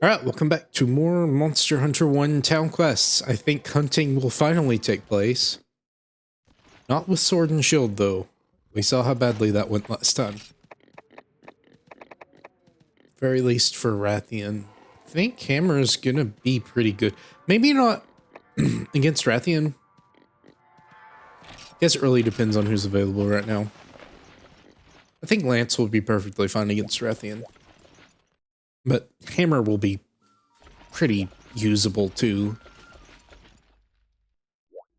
Alright, welcome back to more Monster Hunter 1 town quests. I think hunting will finally take place. Not with Sword and Shield, though. We saw how badly that went last time. Very least for Rathian. I think Hammer is gonna be pretty good. Maybe not against Rathian. I guess it really depends on who's available right now. I think Lance will be perfectly fine against Rathian. But Hammer will be pretty usable too.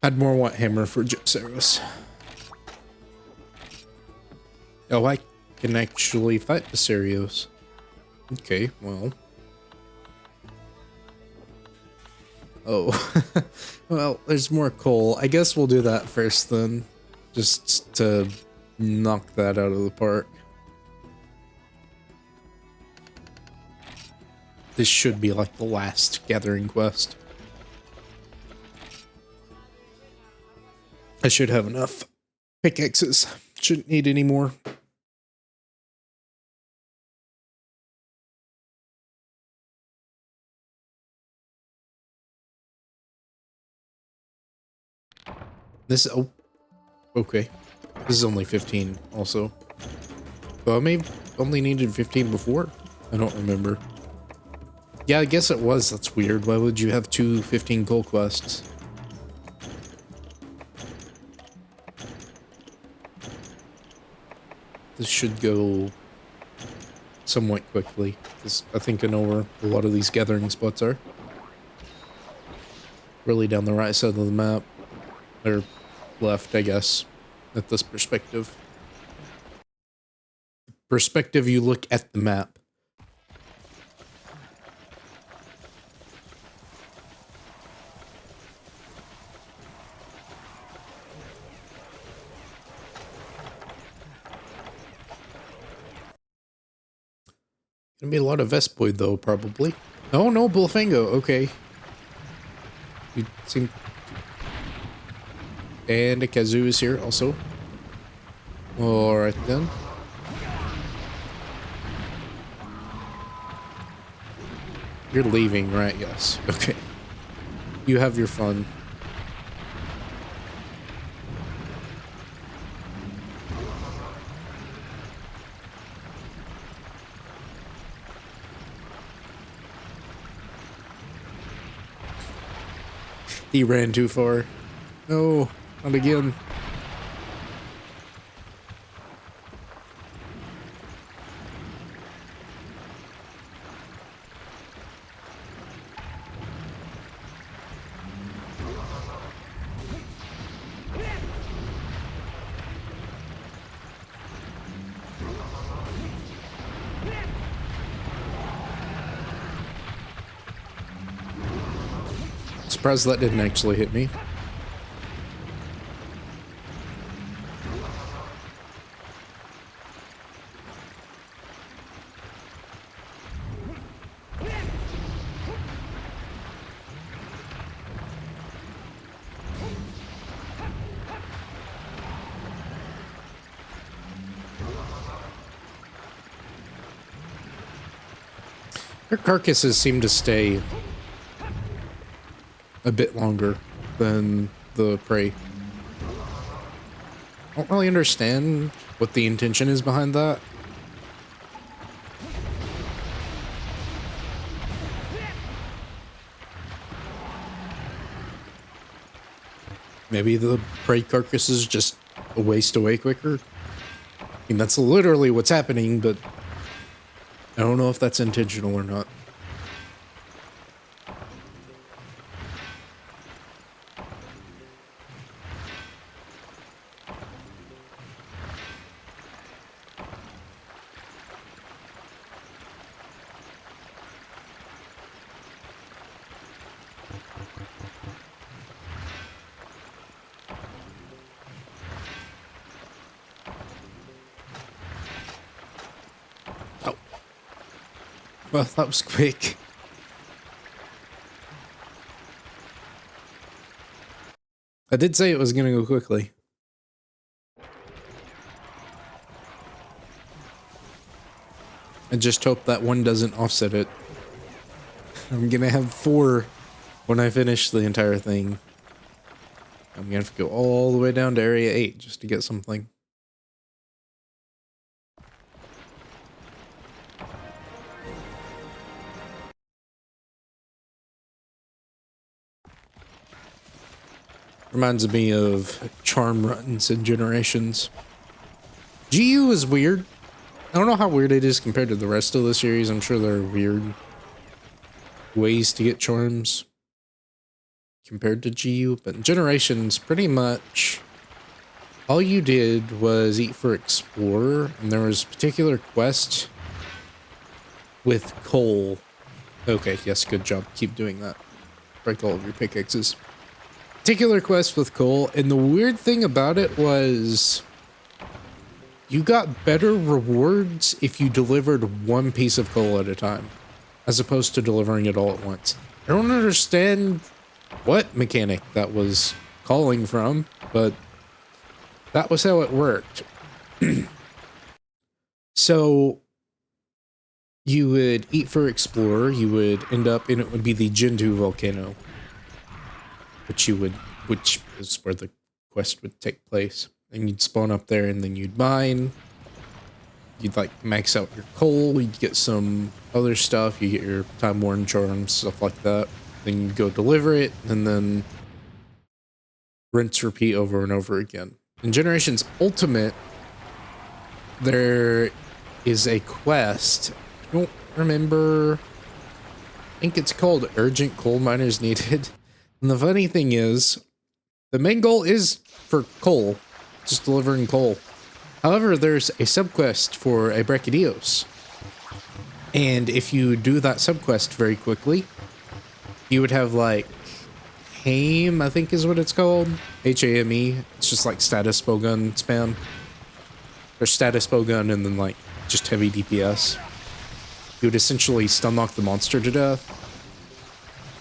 I'd more want Hammer for Gypceros. Oh, I can actually fight Viserios. Okay, well. Oh, well, there's more coal. I guess we'll do that first then, just to knock that out of the park. This should be like the last gathering quest. I should have enough pickaxes. Shouldn't need any more. This, oh, okay. This is only 15 also. Well, I may only needed 15 before. I don't remember. Yeah, I guess it was. That's weird. Why would you have two 15 goal quests? This should go somewhat quickly, because I think I know where a lot of these gathering spots are. Really down the right side of the map. Or left, I guess, at this perspective. Perspective, you look at the map. Gonna be a lot of Vespoid though, probably. Oh no, Bullfango, okay. You seem... And a Kazoo is here also. Alright then. You're leaving, right? Yes. Okay. You have your fun. He ran too far. No, not again. Surprised that didn't actually hit me. Their carcasses seem to stay a bit longer than the prey. I don't really understand what the intention is behind that. Maybe the prey carcasses just waste away quicker. I mean, that's literally what's happening, but I don't know if that's intentional or not. Well, that was quick. I did say it was gonna go quickly. I just hope that one doesn't offset it. I'm gonna have 4 when I finish the entire thing. I'm gonna have to go all the way down to area 8 just to get something. Reminds me of charm runs and Generations. GU is weird. I don't know how weird it is compared to the rest of the series. I'm sure there are weird ways to get charms compared to GU, but in Generations, pretty much all you did was eat for Explorer, and there was a particular quest with coal. Okay, yes, good job. Keep doing that. Break all of your pickaxes. Particular quest with coal, and the weird thing about it was you got better rewards if you delivered 1 piece of coal at a time, as opposed to delivering it all at once. I don't understand what mechanic that was calling from, but that was how it worked. So you would eat for Explorer, you would end up, and it would be the Gen2 volcano, which is where the quest would take place. And you'd spawn up there, and then you'd mine. You'd like max out your coal, you'd get some other stuff, you get your Time Worn charms, stuff like that. Then you'd go deliver it, and then rinse, repeat over and over again. In Generations Ultimate, there is a quest. I don't remember. I think it's called Urgent Coal Miners Needed. And the funny thing is, the main goal is for coal, just delivering coal. However, there's a subquest for a Brachydios. And if you do that subquest very quickly, you would have like HAME, I think is what it's called. HAME. It's just like status bow gun spam. Or status bow gun and then like just heavy DPS. You would essentially stun lock the monster to death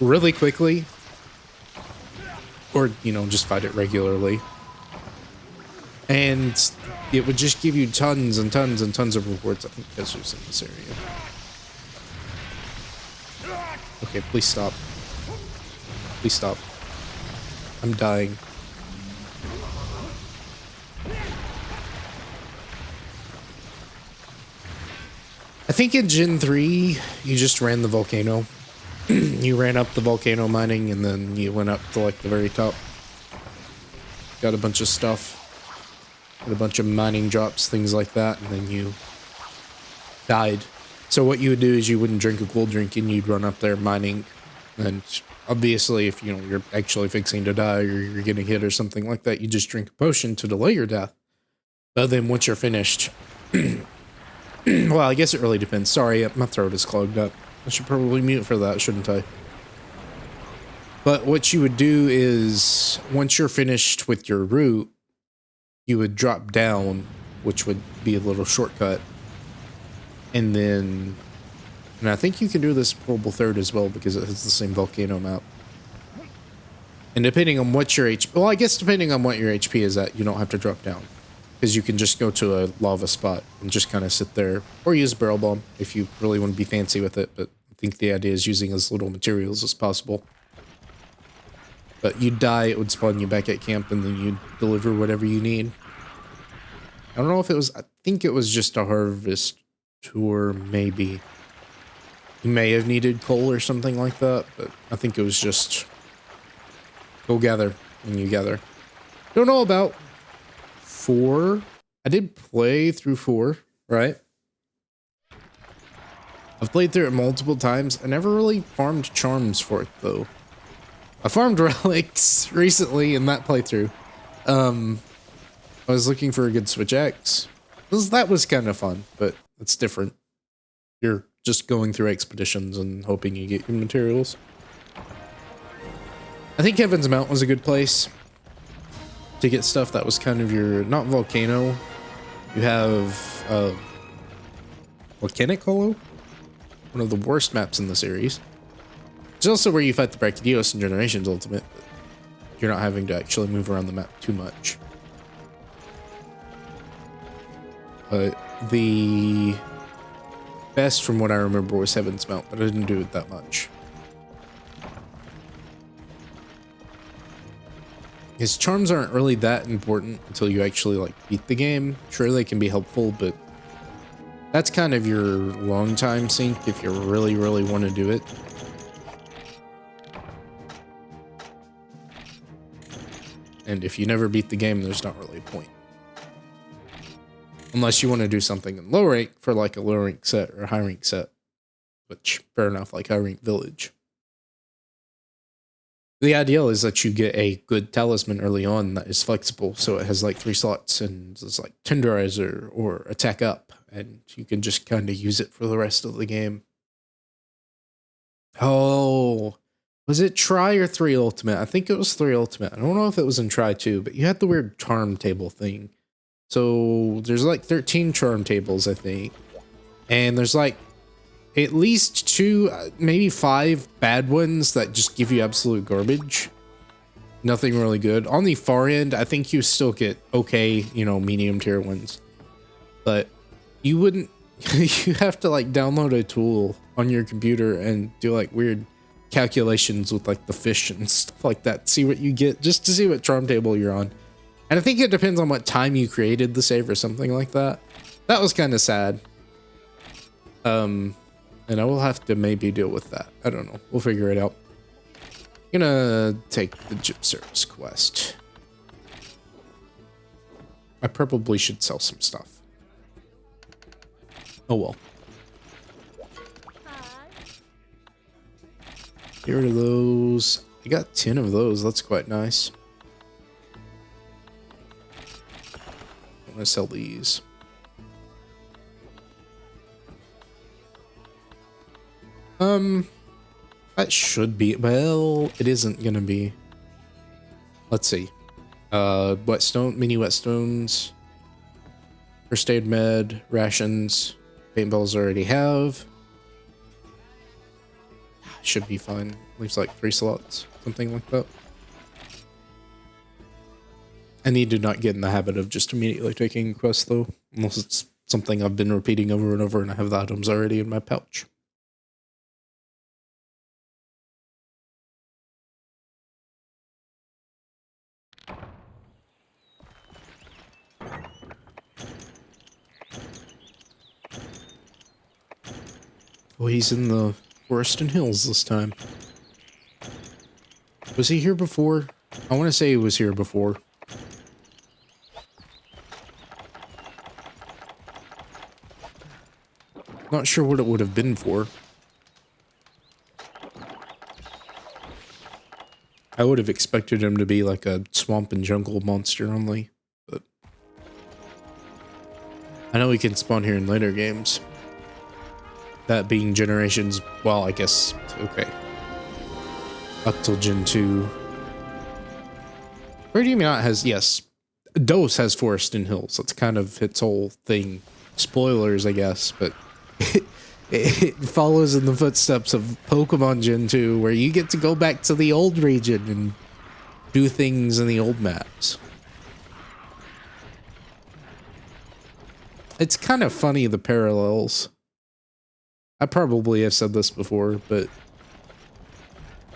really quickly. Or, you know, just fight it regularly. And it would just give you tons and tons and tons of rewards. I think that's just in this area. Okay, please stop. Please stop. I'm dying. I think in Gen 3, you just ran the volcano. You ran up the volcano mining, and then you went up to like the very top. Got a bunch of stuff. Got a bunch of mining drops, things like that, and then you died. So what you would do is you wouldn't drink a cool drink, and you'd run up there mining. And obviously, if you know you're actually fixing to die, or you're getting hit or something like that, you just drink a potion to delay your death. But then once you're finished, well, I guess it really depends. Sorry, my throat is clogged up. I should probably mute for that, shouldn't I? But what you would do is, once you're finished with your route, you would drop down, which would be a little shortcut. And then, and I think you can do this Portable Third as well because it has the same volcano map. And depending on what your HP, well, I guess depending on what your HP is at, you don't have to drop down. Because you can just go to a lava spot and just kind of sit there, or use Barrel Bomb if you really want to be fancy with it. But I think the idea is using as little materials as possible. But you'd die, it would spawn you back at camp, and then you'd deliver whatever you need. I don't know if it was, I think it was just a harvest tour, maybe. You may have needed coal or something like that, but I think it was just go gather, and you gather. Don't know about 4. I did play through 4, right? I've played through it multiple times. I never really farmed charms for it, though. I farmed relics recently in that playthrough. I was looking for a good Switch X. That was kind of fun, but it's different. You're just going through expeditions and hoping you get your materials. I think Heaven's Mount was a good place to get stuff that was kind of your, not volcano. You have Volcanic Hollow, one of the worst maps in the series. It's also where you fight the Brachydios in Generations Ultimate, but you're not having to actually move around the map too much. But the best from what I remember was Heaven's Mount, but I didn't do it that much. His charms aren't really that important until you actually like beat the game. Sure, they can be helpful, but that's kind of your long time sink if you really, really want to do it. And if you never beat the game, there's not really a point. Unless you want to do something in low rank for like a low rank set or a high rank set. Which, fair enough, like high rank village. The ideal is that you get a good talisman early on that is flexible. So it has like 3 slots and it's like Tenderizer or Attack Up. And you can just kind of use it for the rest of the game. Oh, was it Try or 3 Ultimate? I think it was 3 Ultimate. I don't know if it was in Try 2, but you had the weird charm table thing. So there's like 13 charm tables, I think. And there's like at least 2, maybe 5 bad ones that just give you absolute garbage. Nothing really good. On the far end, I think you still get okay, you know, medium tier ones. But you wouldn't, you have to like download a tool on your computer and do like weird calculations with like the fish and stuff like that. See what you get just to see what charm table you're on. And I think it depends on what time you created the save or something like that. That was kind of sad. And I will have to maybe deal with that. I don't know. We'll figure it out. I'm gonna take the Gyp Service quest. I probably should sell some stuff. Oh well. Get rid of those. I got 10 of those. That's quite nice. I'm gonna sell these. That should be, well, it isn't gonna be. Let's see. Whetstone, mini whetstones, first aid med, rations, paintballs already have. Should be fine. Leaves like 3 slots, something like that. I need to not get in the habit of just immediately taking a quest though, unless it's something I've been repeating over and over and I have the items already in my pouch. Oh, he's in the Forest and Hills this time. Was he here before? I want to say he was here before. Not sure what it would have been for. I would have expected him to be like a swamp and jungle monster only, but I know he can spawn here in later games. That being generations, well, I guess, okay. Up till Gen 2. Radium has, yes, Dose has Forest and Hills. That's kind of its whole thing. Spoilers, I guess, but it follows in the footsteps of Pokemon Gen 2, where you get to go back to the old region and do things in the old maps. It's kind of funny, the parallels. I probably have said this before, but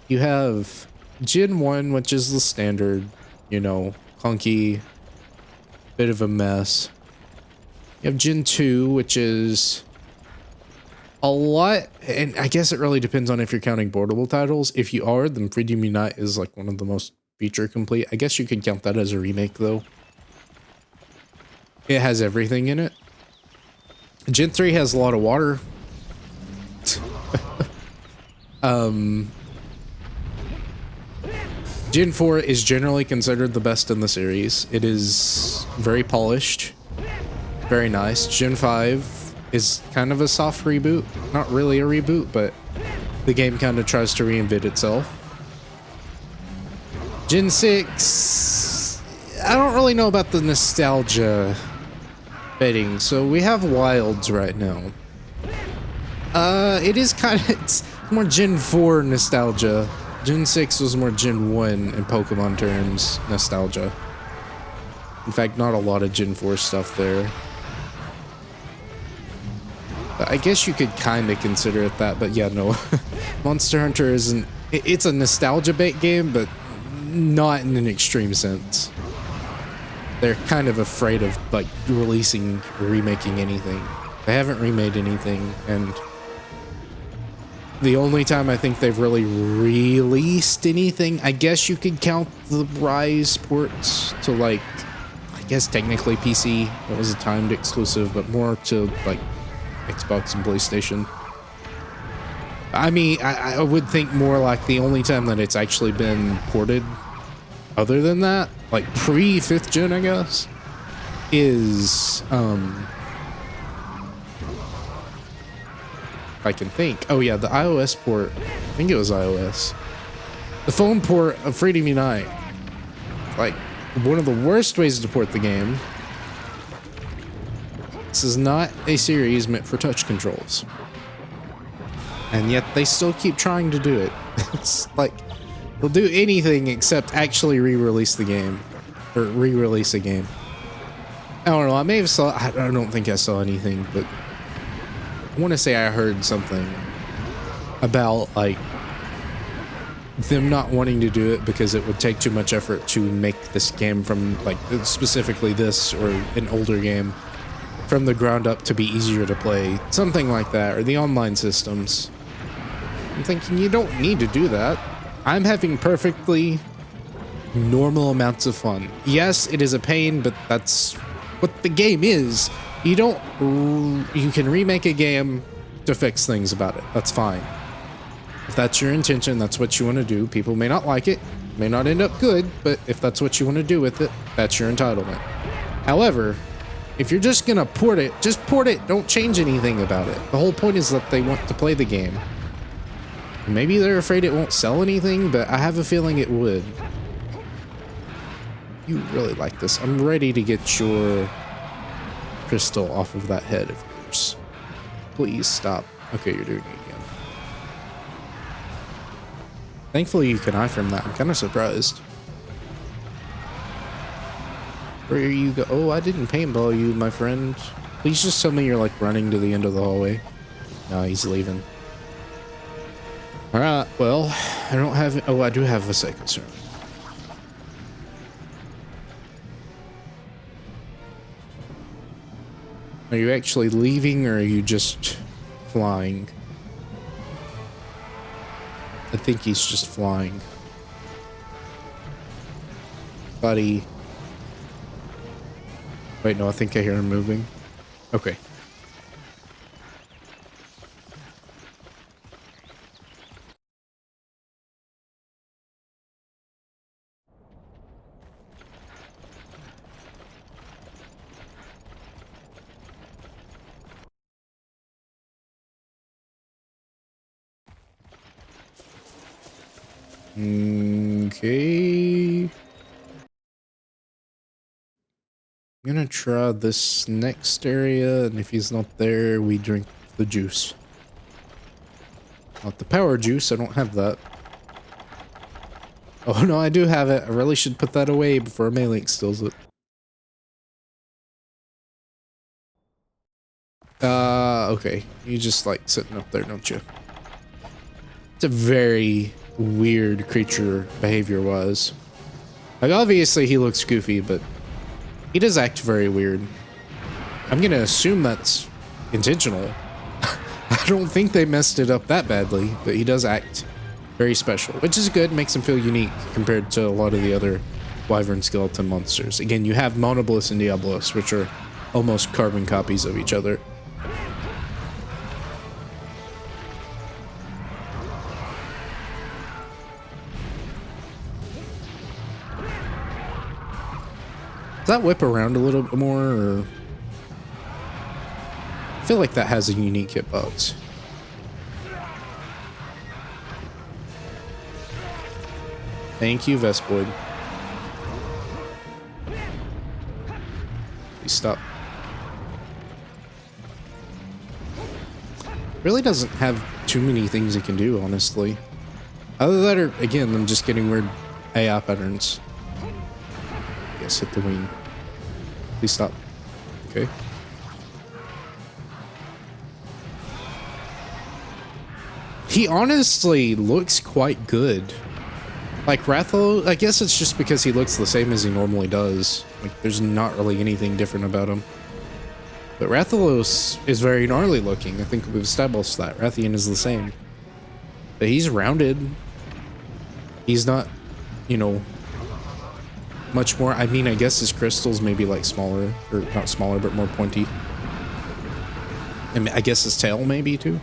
you have Gen 1, which is the standard, you know, clunky, bit of a mess. You have Gen 2, which is a lot, and I guess it really depends on if you're counting portable titles. If you are, then Freedom Unite is like one of the most feature complete. I guess you could count that as a remake, though. It has everything in it. Gen 3 has a lot of water. Gen 4 is generally considered the best in the series. It is very polished, very nice. Gen 5 is kind of a soft reboot. Not really a reboot, but the game kind of tries to reinvent itself. Gen 6, I don't really know about the nostalgia betting, so we have Wilds right now. It is kind of, it's more Gen 4 nostalgia. Gen 6 was more Gen 1 in Pokemon terms nostalgia. In fact, not a lot of Gen 4 stuff there. But I guess you could kind of consider it that, but yeah, no. Monster Hunter isn't, it's a nostalgia bait game, but not in an extreme sense. They're kind of afraid of like releasing or remaking anything. They haven't remade anything, and the only time I think they've really released anything, I guess you could count the Rise ports to like, I guess technically PC. It was a timed exclusive, but more to like Xbox and PlayStation. I mean, I would think more like the only time that it's actually been ported, other than that, like pre 5th gen, I guess, is I can think. Oh yeah, the iOS port. I think it was iOS. The phone port of Freedom Unite. Like, one of the worst ways to port the game. This is not a series meant for touch controls. And yet they still keep trying to do it. It's like, they'll do anything except actually re-release the game. Or re-release a game. I don't know, I may have saw, I don't think I saw anything, but I want to say I heard something about like them not wanting to do it because it would take too much effort to make this game from like specifically this or an older game from the ground up to be easier to play, something like that, or the online systems. I'm thinking you don't need to do that. I'm having perfectly normal amounts of fun. Yes, it is a pain, but that's what the game is. You can remake a game to fix things about it. That's fine. If that's your intention, that's what you want to do. People may not like it, may not end up good, but if that's what you want to do with it, that's your entitlement. However, if you're just gonna port it, just port it. Don't change anything about it. The whole point is that they want to play the game. Maybe they're afraid it won't sell anything, but I have a feeling it would. You really like this. I'm ready to get your crystal off of that head of yours. Please stop. Okay, you're doing it again. Thankfully you can iframe that. I'm kind of surprised. Where you go? Oh, I didn't paintball you, my friend. Please just tell me you're like running to the end of the hallway. No, he's leaving. Alright, well, I don't have... Oh, I do have a second concern. Are you actually leaving, or are you just flying? I think he's just flying. Buddy. Wait, no, I think I hear him moving. Okay. Okay. I'm gonna try this next area, and if he's not there, we drink the juice. Not the power juice, I don't have that. Oh no, I do have it. I really should put that away before Malink steals it. Okay. You just like sitting up there, don't you? It's a very weird creature behavior-wise. Like, obviously he looks goofy, but he does act very weird. I'm gonna assume that's intentional. I don't think they messed it up that badly, but he does act very special, which is good, makes him feel unique compared to a lot of the other Wyvern skeleton monsters. Again, you have Monobolus and Diabolus, which are almost carbon copies of each other. Does that whip around a little bit more, or... I feel like that has a unique hitbox. Thank you, Vespoid. Please stop. Really doesn't have too many things it can do, honestly. Other than that, or, again, I'm just getting weird AI patterns. Yes, hit the wing. Please stop. Okay. He honestly looks quite good. Like Rathalos, I guess it's just because he looks the same as he normally does. Like there's not really anything different about him. But Rathalos is very gnarly looking. I think we've established that. Rathian is the same. But he's rounded. He's not, you know, much more. I mean, I guess his crystals may be like smaller, or not smaller, but more pointy. I mean, I guess his tail maybe too.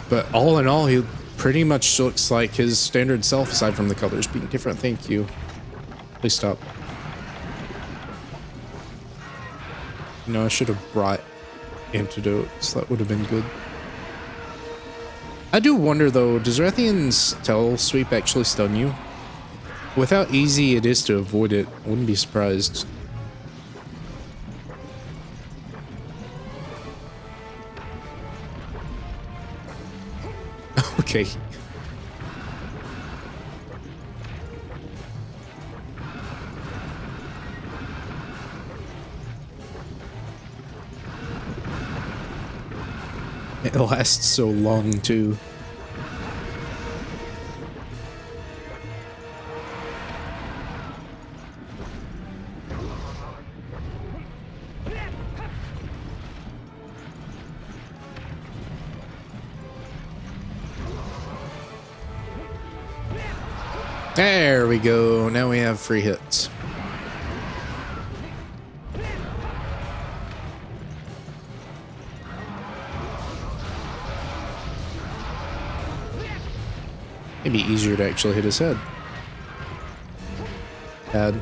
But all in all, he pretty much looks like his standard self, aside from the colors being different. Thank you. Please stop. You know, I should have brought antidotes. That would have been good. I do wonder though, does Rathian's tail sweep actually stun you? With how easy it is to avoid it, I wouldn't be surprised. Okay. It lasts so long too. There we go. Now we have free hits. It'd be easier to actually hit his head. Bad.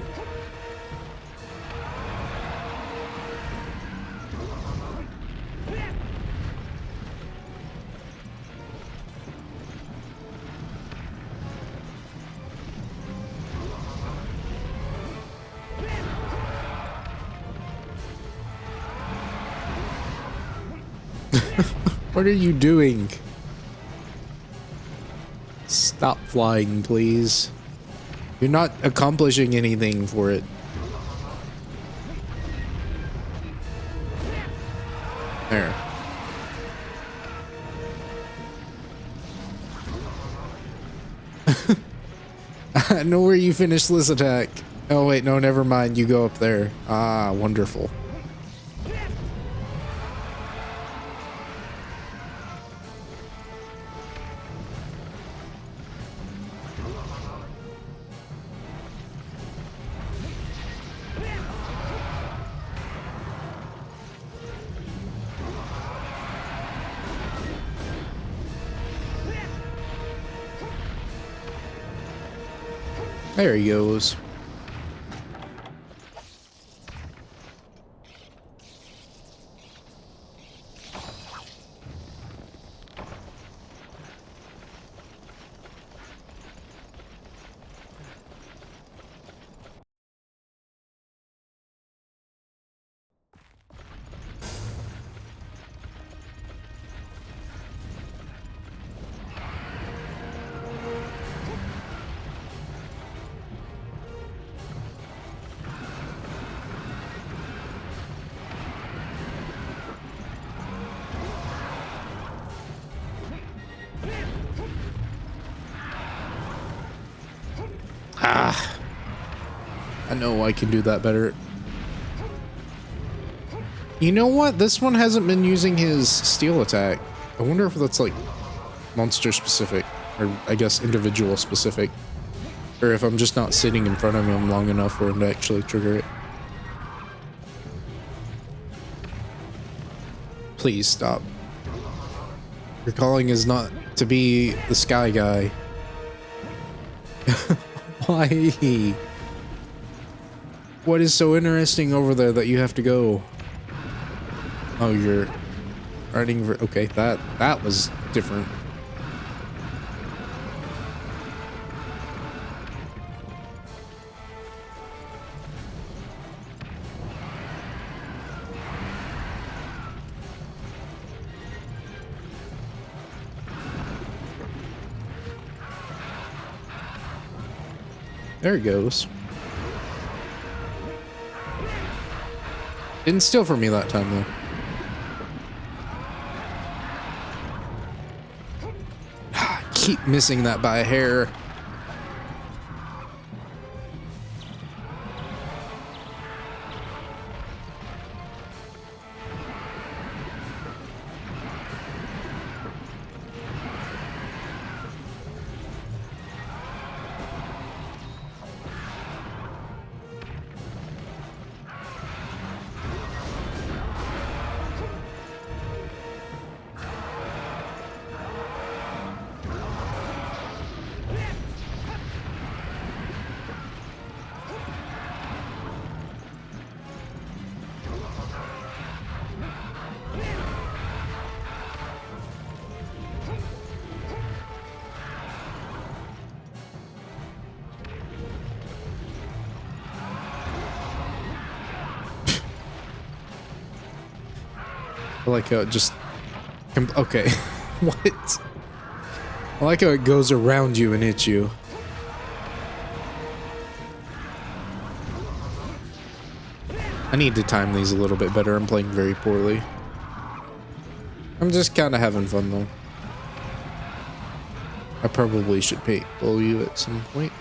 What are you doing? Stop flying, please. You're not accomplishing anything for it. There. I know where you finished this attack. Oh wait, no, never mind. You go up there. Ah, wonderful. There he goes. Ah, I know I can do that better. You know what? This one hasn't been using his steel attack. I wonder if that's like monster specific, or I guess individual specific, or if I'm just not sitting in front of him long enough for him to actually trigger it. Please stop. Your calling is not to be the sky guy. Why? What is so interesting over there that you have to go? Oh, you're riding. Okay, that was different. There it goes. Didn't steal from me that time though. keep missing that by a hair. I like how it just... Okay. What? I like how it goes around you and hits you. I need to time these a little bit better. I'm playing very poorly. I'm just kind of having fun, though. I probably should pay you at some point.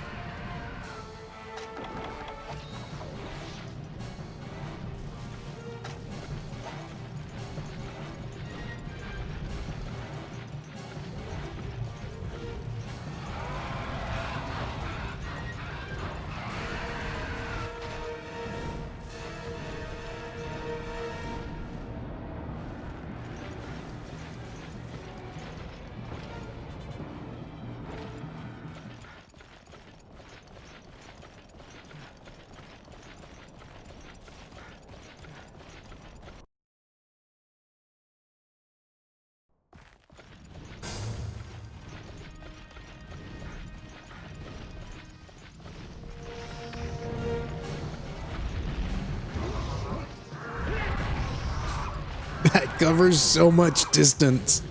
That covers so much distance.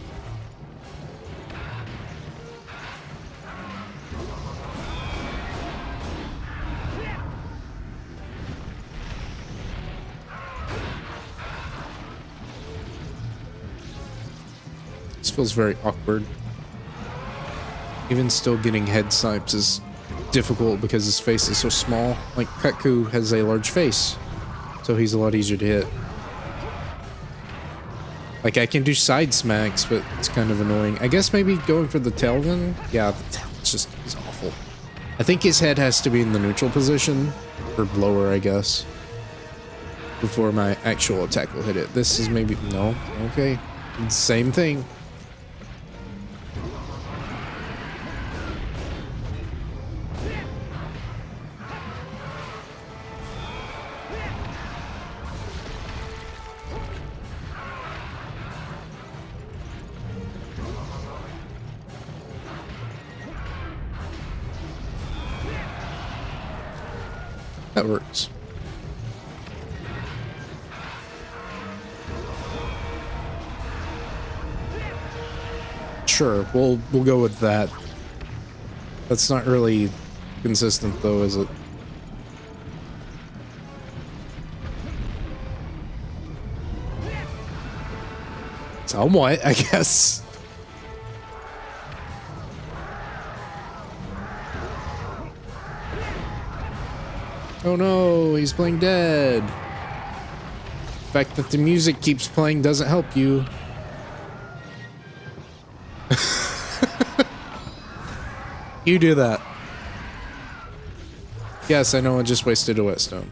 This feels very awkward. Even still getting head snipes is difficult because his face is so small. Like, Katku has a large face, so he's a lot easier to hit. Like, I can do side smacks, but it's kind of annoying. I guess maybe going for the tail then? Yeah, the tail is awful. I think his head has to be in the neutral position, or lower, I guess, before my actual attack will hit it. This is maybe... No? Okay. Same thing. That works. Sure, we'll go with that. That's not really consistent though, is it? Somewhat, I guess. Oh no, he's playing dead. The fact that the music keeps playing doesn't help you. You do that. Yes, I know I just wasted a whetstone.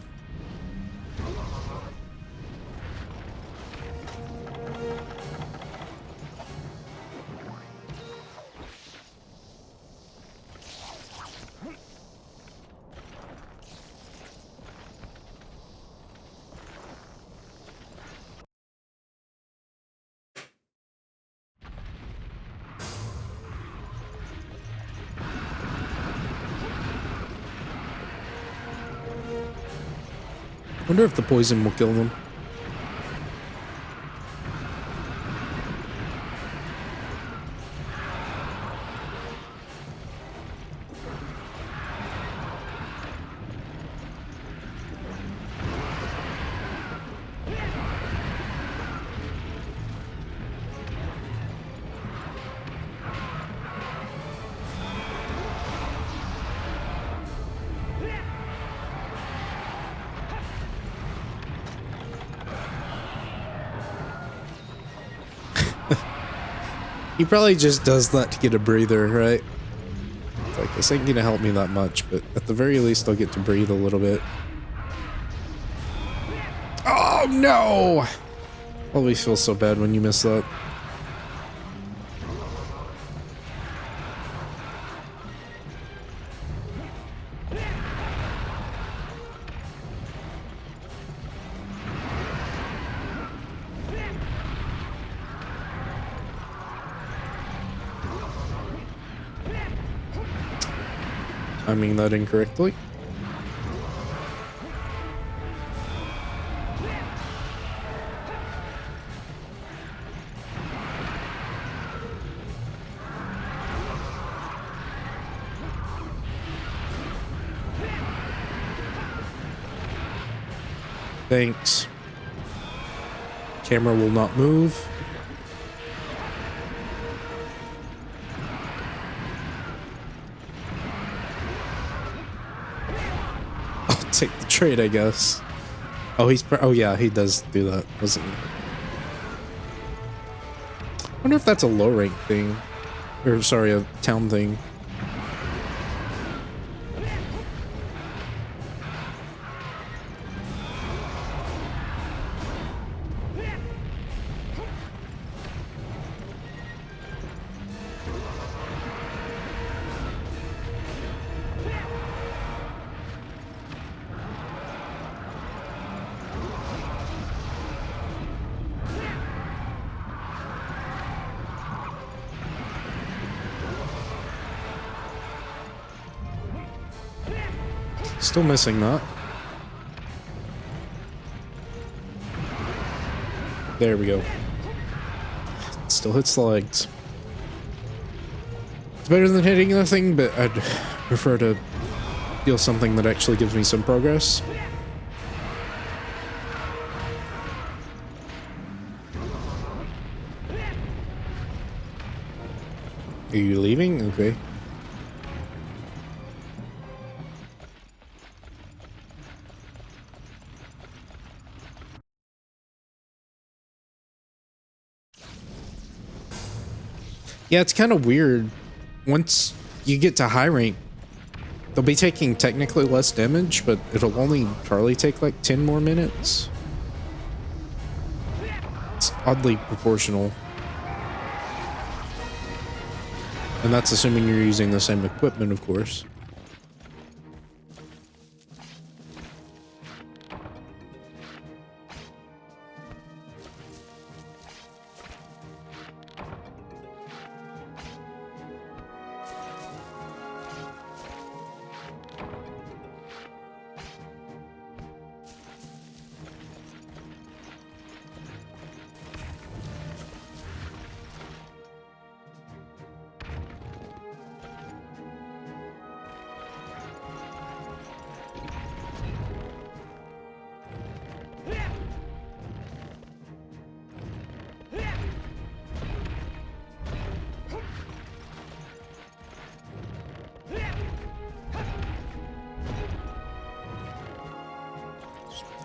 Wonder if the poison will kill them. He probably just does that to get a breather, right? It's like, this ain't gonna help me that much, but at the very least, I'll get to breathe a little bit. Oh, no! Always feels so bad when you miss that. Timing that incorrectly. Thanks. Camera will not move. I'll take the trade, I guess. Oh, oh yeah, he does do that, doesn't he? I wonder if that's a low rank thing. Or, sorry, a town thing. Still missing that. There we go. Still hits the legs. It's better than hitting nothing, but I'd prefer to deal something that actually gives me some progress. Are you leaving? Okay. Yeah, it's kind of weird. Once you get to high rank, they'll be taking technically less damage, but it'll only probably take like 10 more minutes. It's oddly proportional. And that's assuming you're using the same equipment, of course.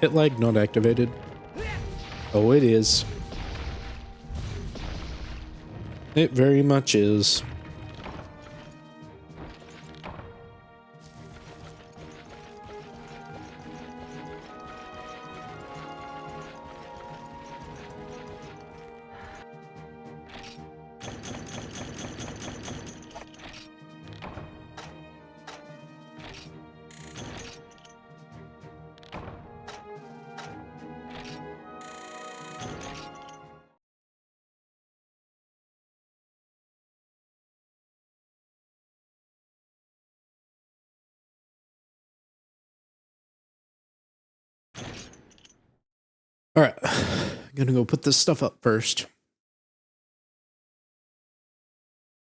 Hit lag not activated. Oh, it is. It very much is. All right, I'm gonna go put this stuff up first.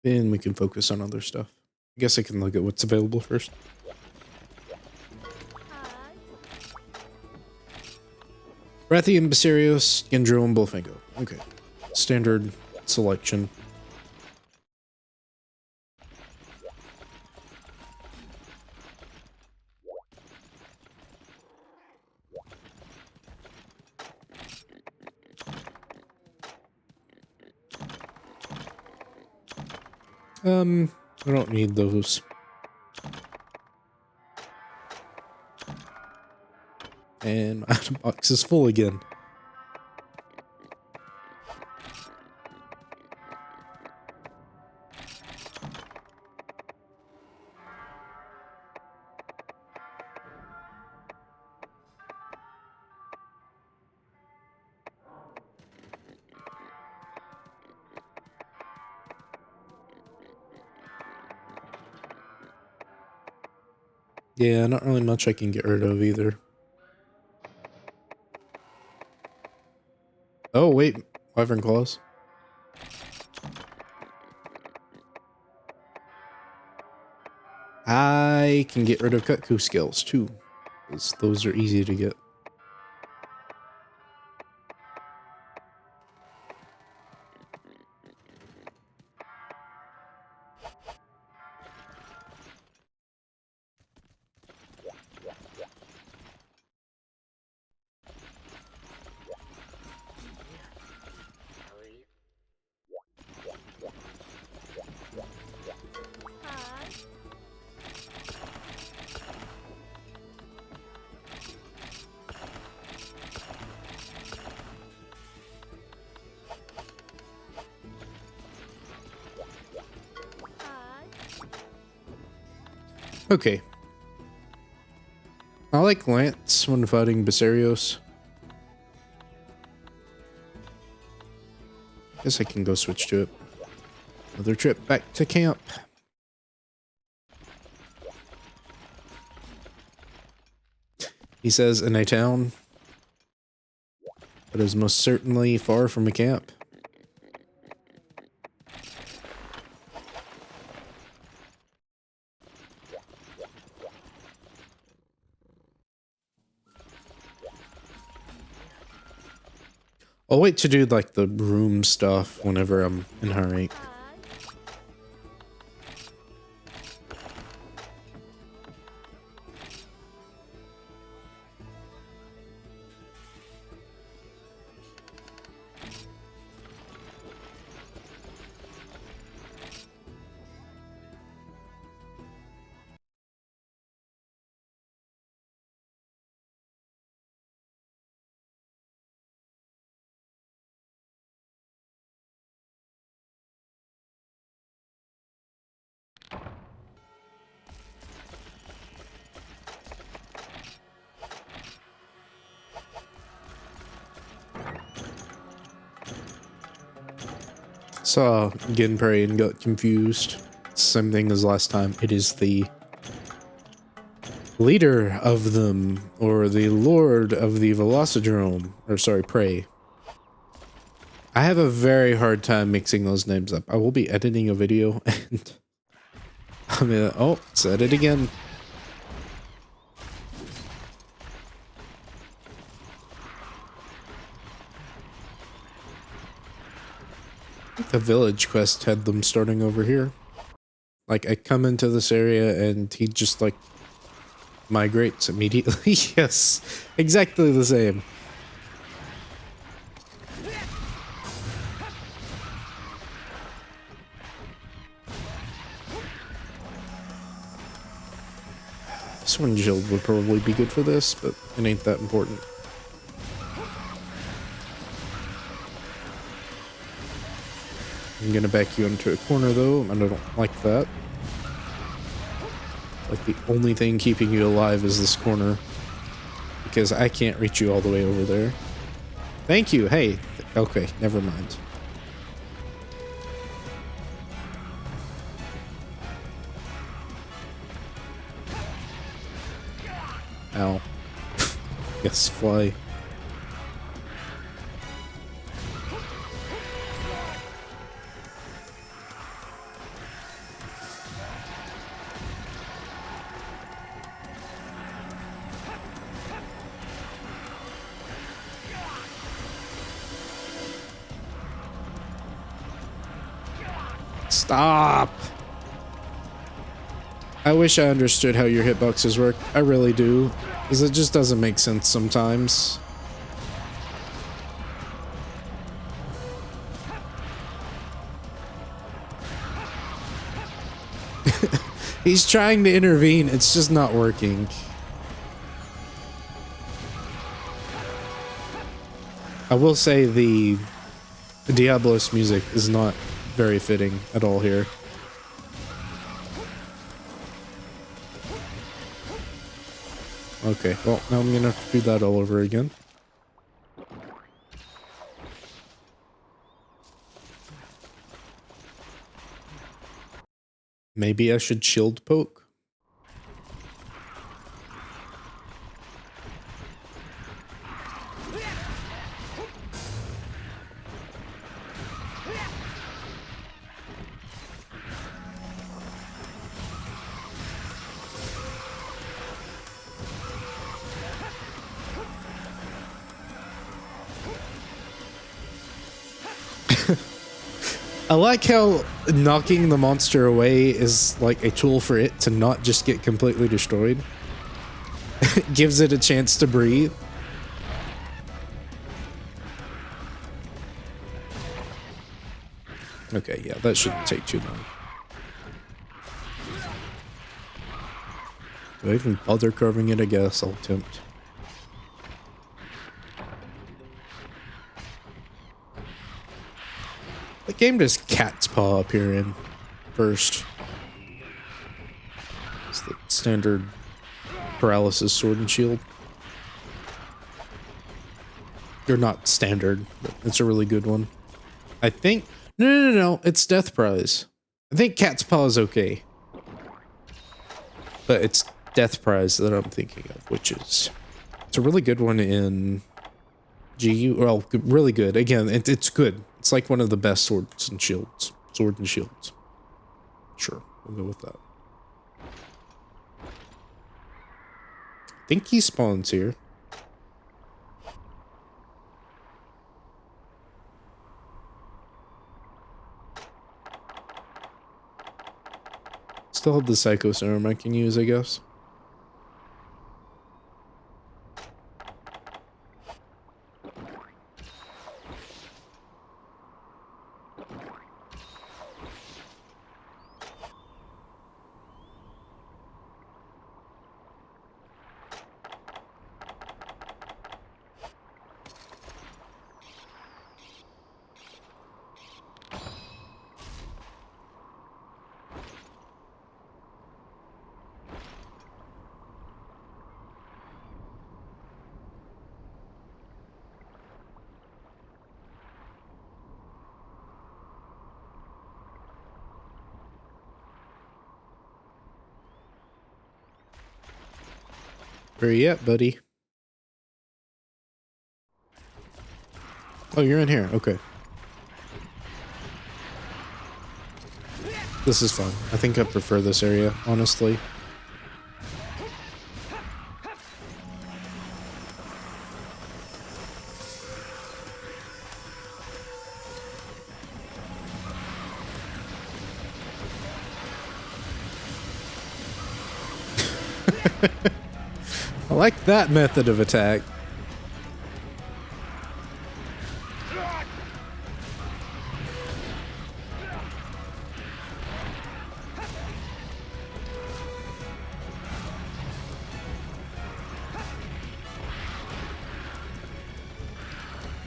Then we can focus on other stuff. I guess I can look at what's available first. Rathian, Basarios, Gendro, and Bullfingo. Okay. Standard selection. I don't need those. And my item box is full again. Yeah, not really much I can get rid of either. Oh, wait. Wyvern Claws. I can get rid of Cutco skills too, because those are easy to get. Okay. I like Lance when fighting Basarios. Guess I can go switch to it. Another trip back to camp. He says in a town, but is most certainly far from a camp. I'll wait to do like the room stuff whenever I'm in high rank. Saw Genpei and got confused. Same thing as last time. It is the leader of them, or the lord of the Velocidrome, or sorry, Prey. I have a very hard time mixing those names up. I will be editing a video and I'm gonna, oh, said it again. The village quest had them starting over here. Like, I come into this area and he just like migrates immediately. Yes, exactly the same. Swind Shield would probably be good for this, but it ain't that important. I'm gonna back you into a corner though, and I don't like that. Like, the only thing keeping you alive is this corner, because I can't reach you all the way over there. Thank you, hey. Okay, never mind. Ow. Yes, fly. Stop! I wish I understood how your hitboxes work. I really do. Because it just doesn't make sense sometimes. He's trying to intervene. It's just not working. I will say the Diablos music is not very fitting at all here. Okay, well, now I'm gonna have to do that all over again. Maybe I should shield poke. I like how knocking the monster away is like a tool for it to not just get completely destroyed. It gives it a chance to breathe. Okay, yeah, that shouldn't take too long. Do I even bother carving it? I guess I'll attempt. What game does Cat's Paw appear in first? It's the standard paralysis sword and shield. They're not standard, but it's a really good one. I think... No. It's Death Prize. I think Cat's Paw is okay. But it's Death Prize that I'm thinking of, which is... It's a really good one in... GU. Well, really good. Again, it's good. It's like one of the best swords and shields. Sword and shields. Sure, we'll go with that. I think he spawns here. Still have the Psycho Serum I can use, I guess. Where you at, buddy? Oh, you're in here. Okay. This is fun. I think I prefer this area, honestly. I like that method of attack.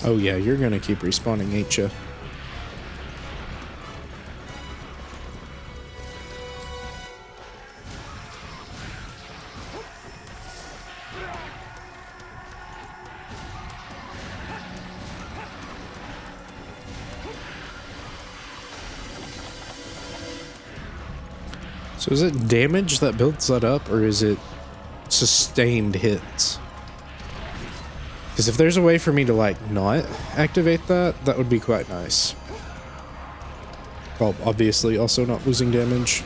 Oh yeah, you're gonna keep respawning, ain't ya? So is it damage that builds that up, or is it sustained hits? Because if there's a way for me to, like, not activate that, that would be quite nice. Well, obviously also not losing damage.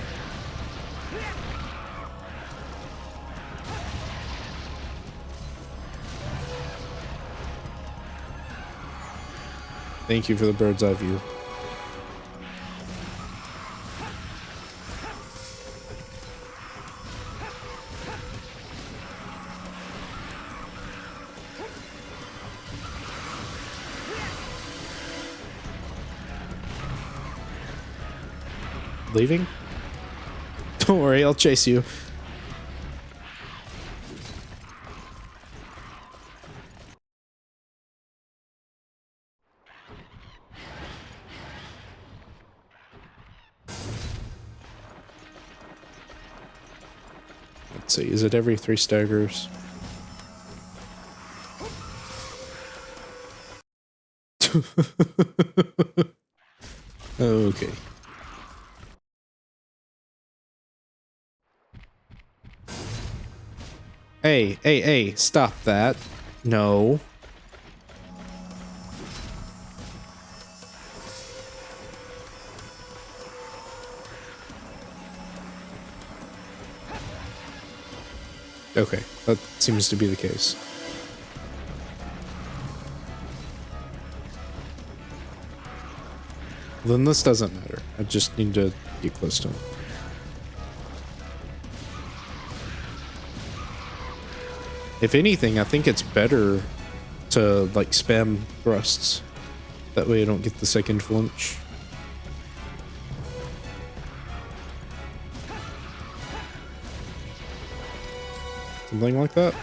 Thank you for the bird's eye view. Leaving? Don't worry, I'll chase you. Let's see, is it every 3 staggers? Okay. Hey, stop that. No. Okay, that seems to be the case. Then this doesn't matter. I just need to get close to him. If anything, I think it's better to, like, spam thrusts. That way I don't get the second flinch. Something like that.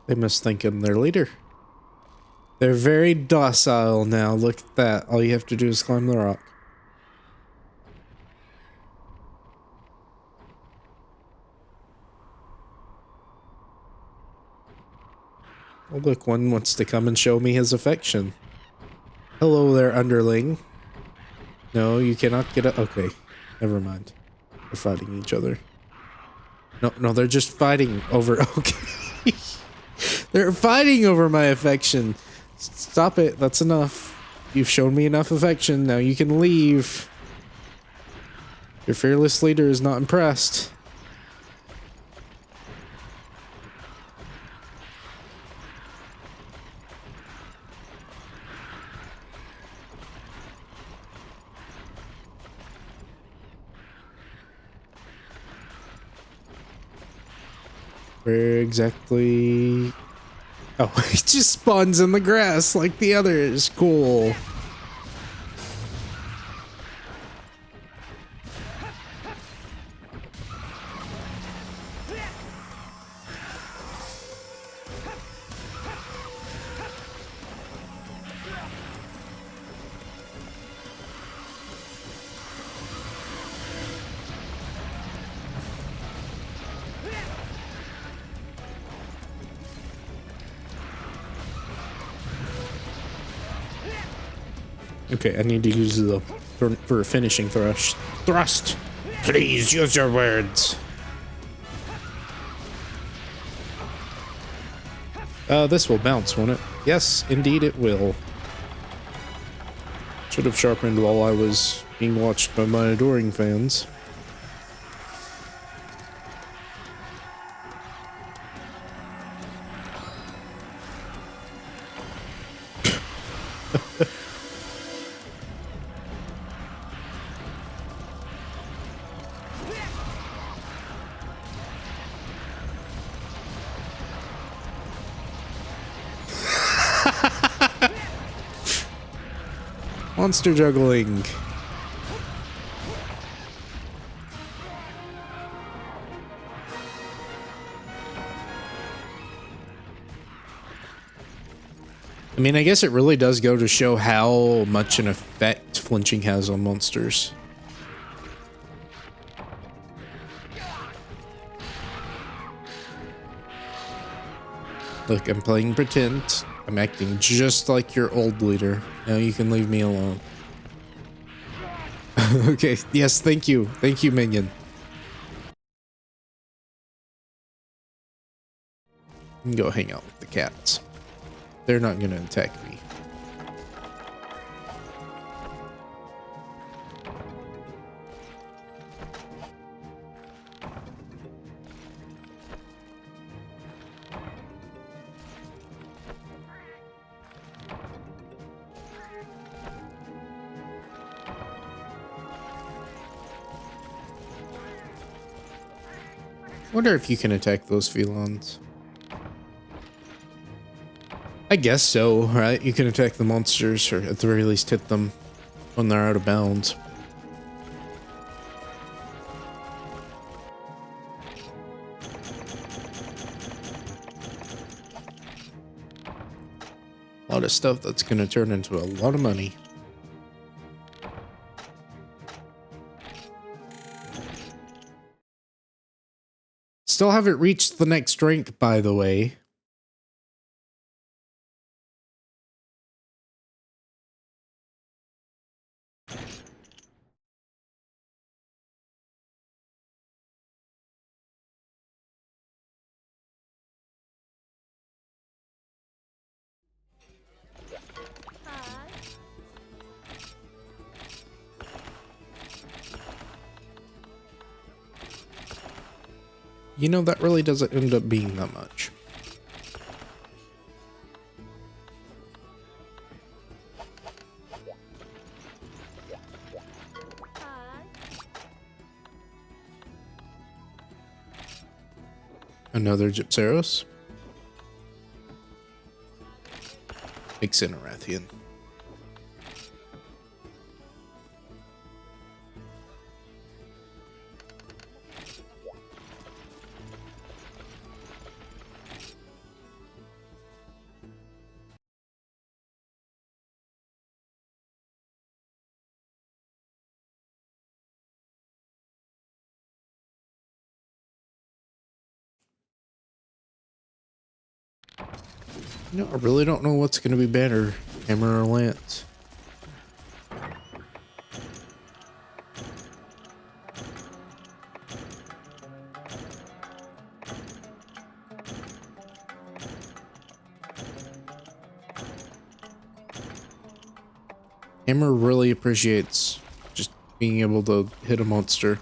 They must think I'm their leader. They're very docile now. Look at that. All you have to do is climb the rock. Oh, look, one wants to come and show me his affection. Hello there, underling. No, you cannot get a— okay, never mind. They're fighting each other. No, they're just fighting over— okay. They're fighting over my affection. Stop it. That's enough. You've shown me enough affection. Now you can leave. Your fearless leader is not impressed. Where exactly? Oh, it just spawns in the grass like the others. Cool. Okay, I need to use the for a finishing thrust. Thrust! Please use your words. This will bounce, won't it? Yes, indeed it will. Should have sharpened while I was being watched by my adoring fans. Monster juggling. I mean, I guess it really does go to show how much an effect flinching has on monsters. Look, I'm playing pretend. I'm acting just like your old leader. Now you can leave me alone. Okay, yes, thank you. Thank you, minion. You can go hang out with the cats. They're not gonna attack me. Wonder if you can attack those felines. I guess so, right? You can attack the monsters, or at the very least hit them when they're out of bounds. A lot of stuff that's going to turn into a lot of money. Still haven't reached the next rank, by the way. You know, that really doesn't end up being that much. Another Gypceros. Incinerathian. You know, I really don't know what's going to be better, Hammer or Lance. Hammer really appreciates just being able to hit a monster.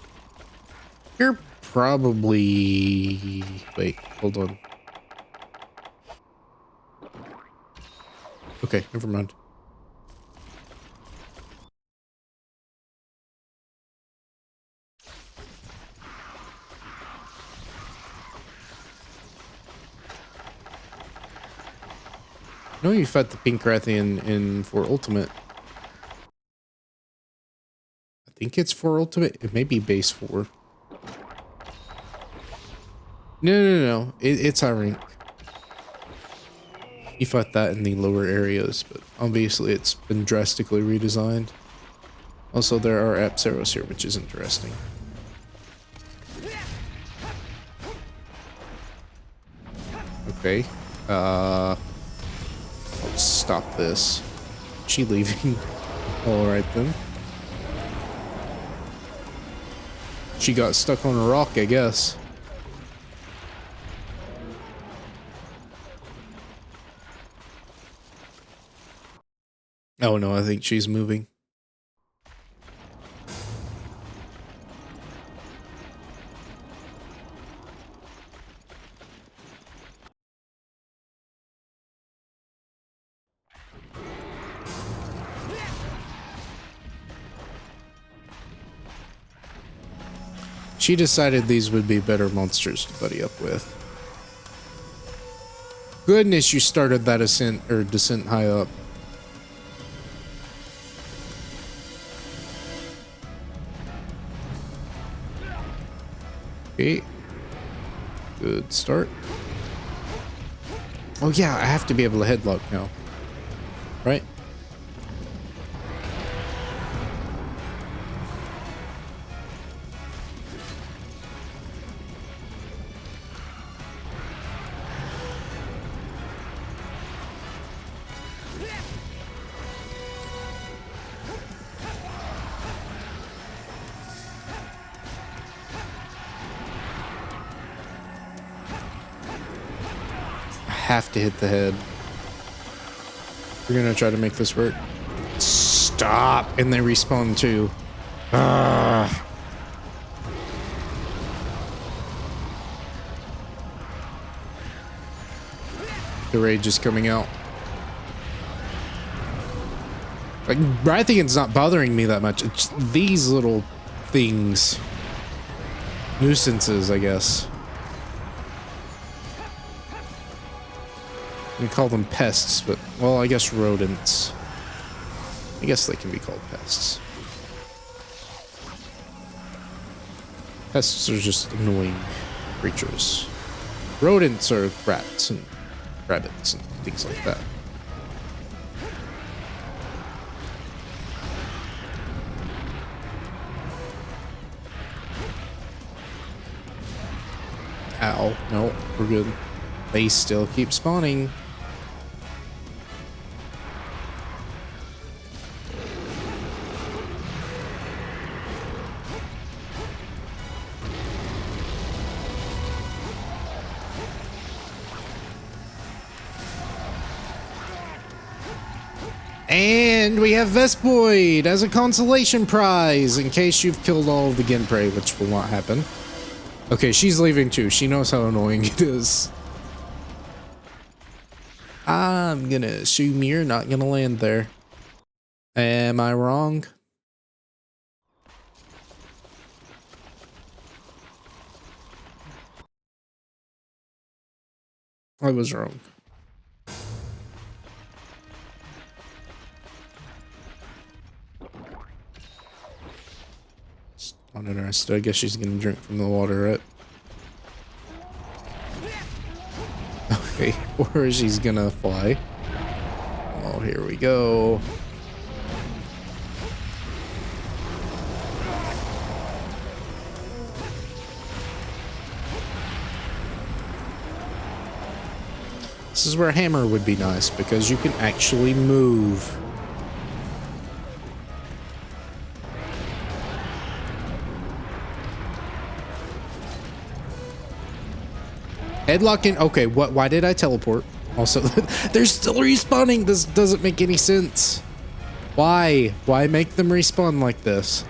You're probably... Wait, hold on. Okay, never mind. No, you fought the Pink Rathian in for Ultimate. I think it's for Ultimate. It may be base 4. No. It's high rank. You fought that in the lower areas, but obviously it's been drastically redesigned. Also, there are Apsaros here, which is interesting. Okay. I'll stop this. She leaving? Alright then. She got stuck on a rock, I guess. Oh no, I think she's moving. She decided these would be better monsters to buddy up with. Goodness, you started that ascent or descent high up. Okay. Good start. Oh yeah, I have to be able to headlock now. Right? have to hit the head. We're gonna try to make this work. Stop! And they respawn too. Ah. The rage is coming out. Like, Rathian's not bothering me that much. It's these little things. Nuisances, I guess. We call them pests, but, well, I guess rodents. I guess they can be called pests. Pests are just annoying creatures. Rodents are rats and rabbits and things like that. Ow. No, we're good. They still keep spawning. And we have Vespoid as a consolation prize in case you've killed all of the Genprey, which will not happen. Okay, she's leaving too. She knows how annoying it is. I'm gonna assume you're not gonna land there. Am I wrong? I was wrong. Uninterested. I guess she's gonna drink from the water, right? Okay, or she's gonna fly. Oh, here we go. This is where hammer would be nice because you can actually move. Headlocking. Okay, what? Why did I teleport? Also, they're still respawning. This doesn't make any sense. Why? Why make them respawn like this?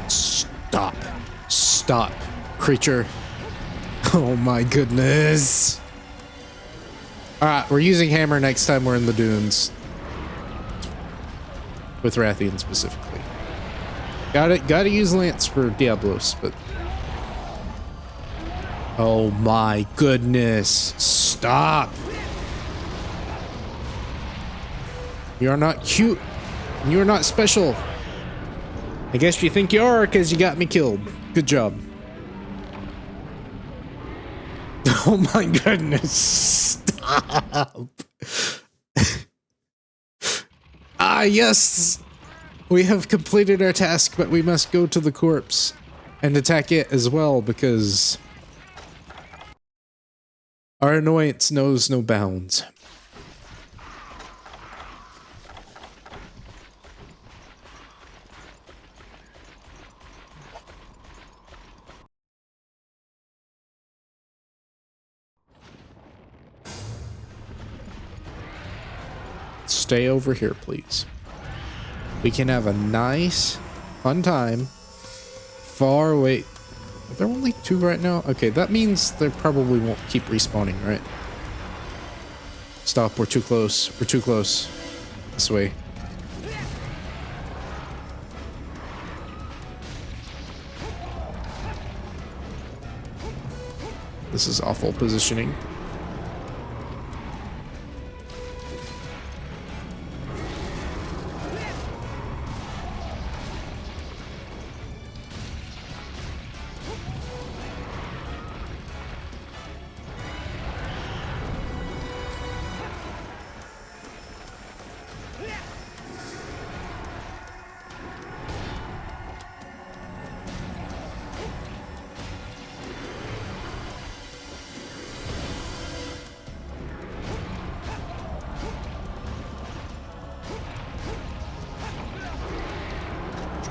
Stop. Stop, creature. Oh my goodness. Alright, we're using hammer next time we're in the dunes. With Rathian specifically. Gotta use lance for Diablos, but... Oh my goodness. Stop. You're not cute. You're not special. I guess you think you are because you got me killed. Good job. Oh my goodness. Stop. Ah, yes. We have completed our task, but we must go to the corpse and attack it as well because our annoyance knows no bounds. Stay over here, please. We can have a nice, fun time far away. Are there only 2 right now? Okay, that means they probably won't keep respawning, right? Stop, we're too close. We're too close. This way. This is awful positioning.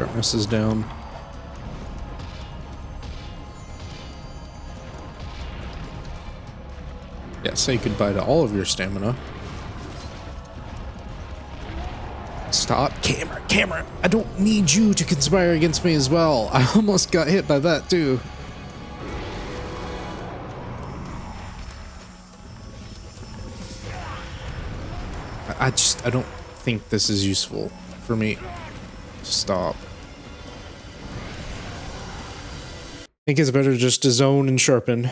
Darkness is down. Yeah, say goodbye to all of your stamina. Stop. Camera. I don't need you to conspire against me as well. I almost got hit by that too. I don't think this is useful for me. Stop. I think it's better just to zone and sharpen.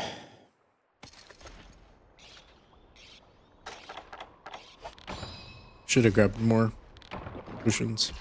Should have grabbed more potions.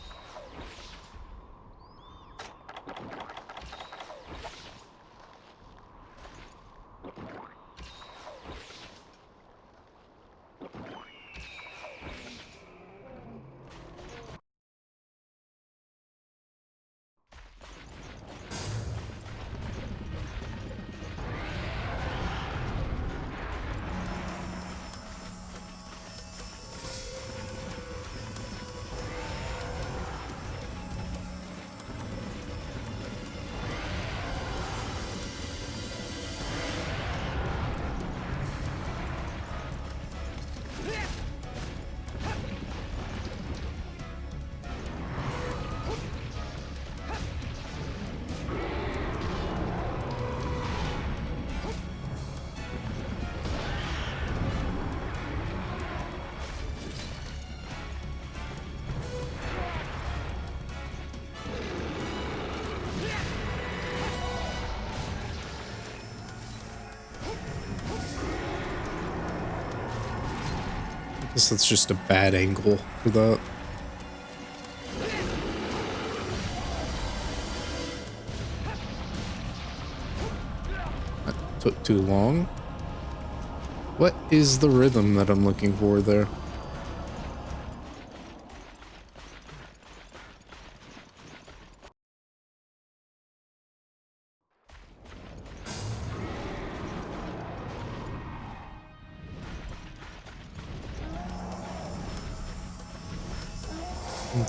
I guess that's just a bad angle for that. That took too long. What is the rhythm that I'm looking for there?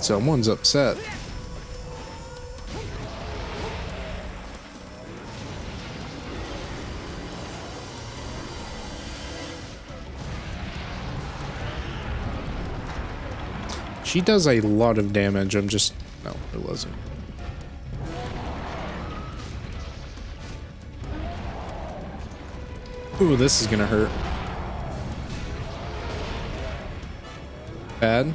Someone's upset. She does a lot of damage. I'm just... No, it wasn't. Ooh, this is gonna hurt. Bad.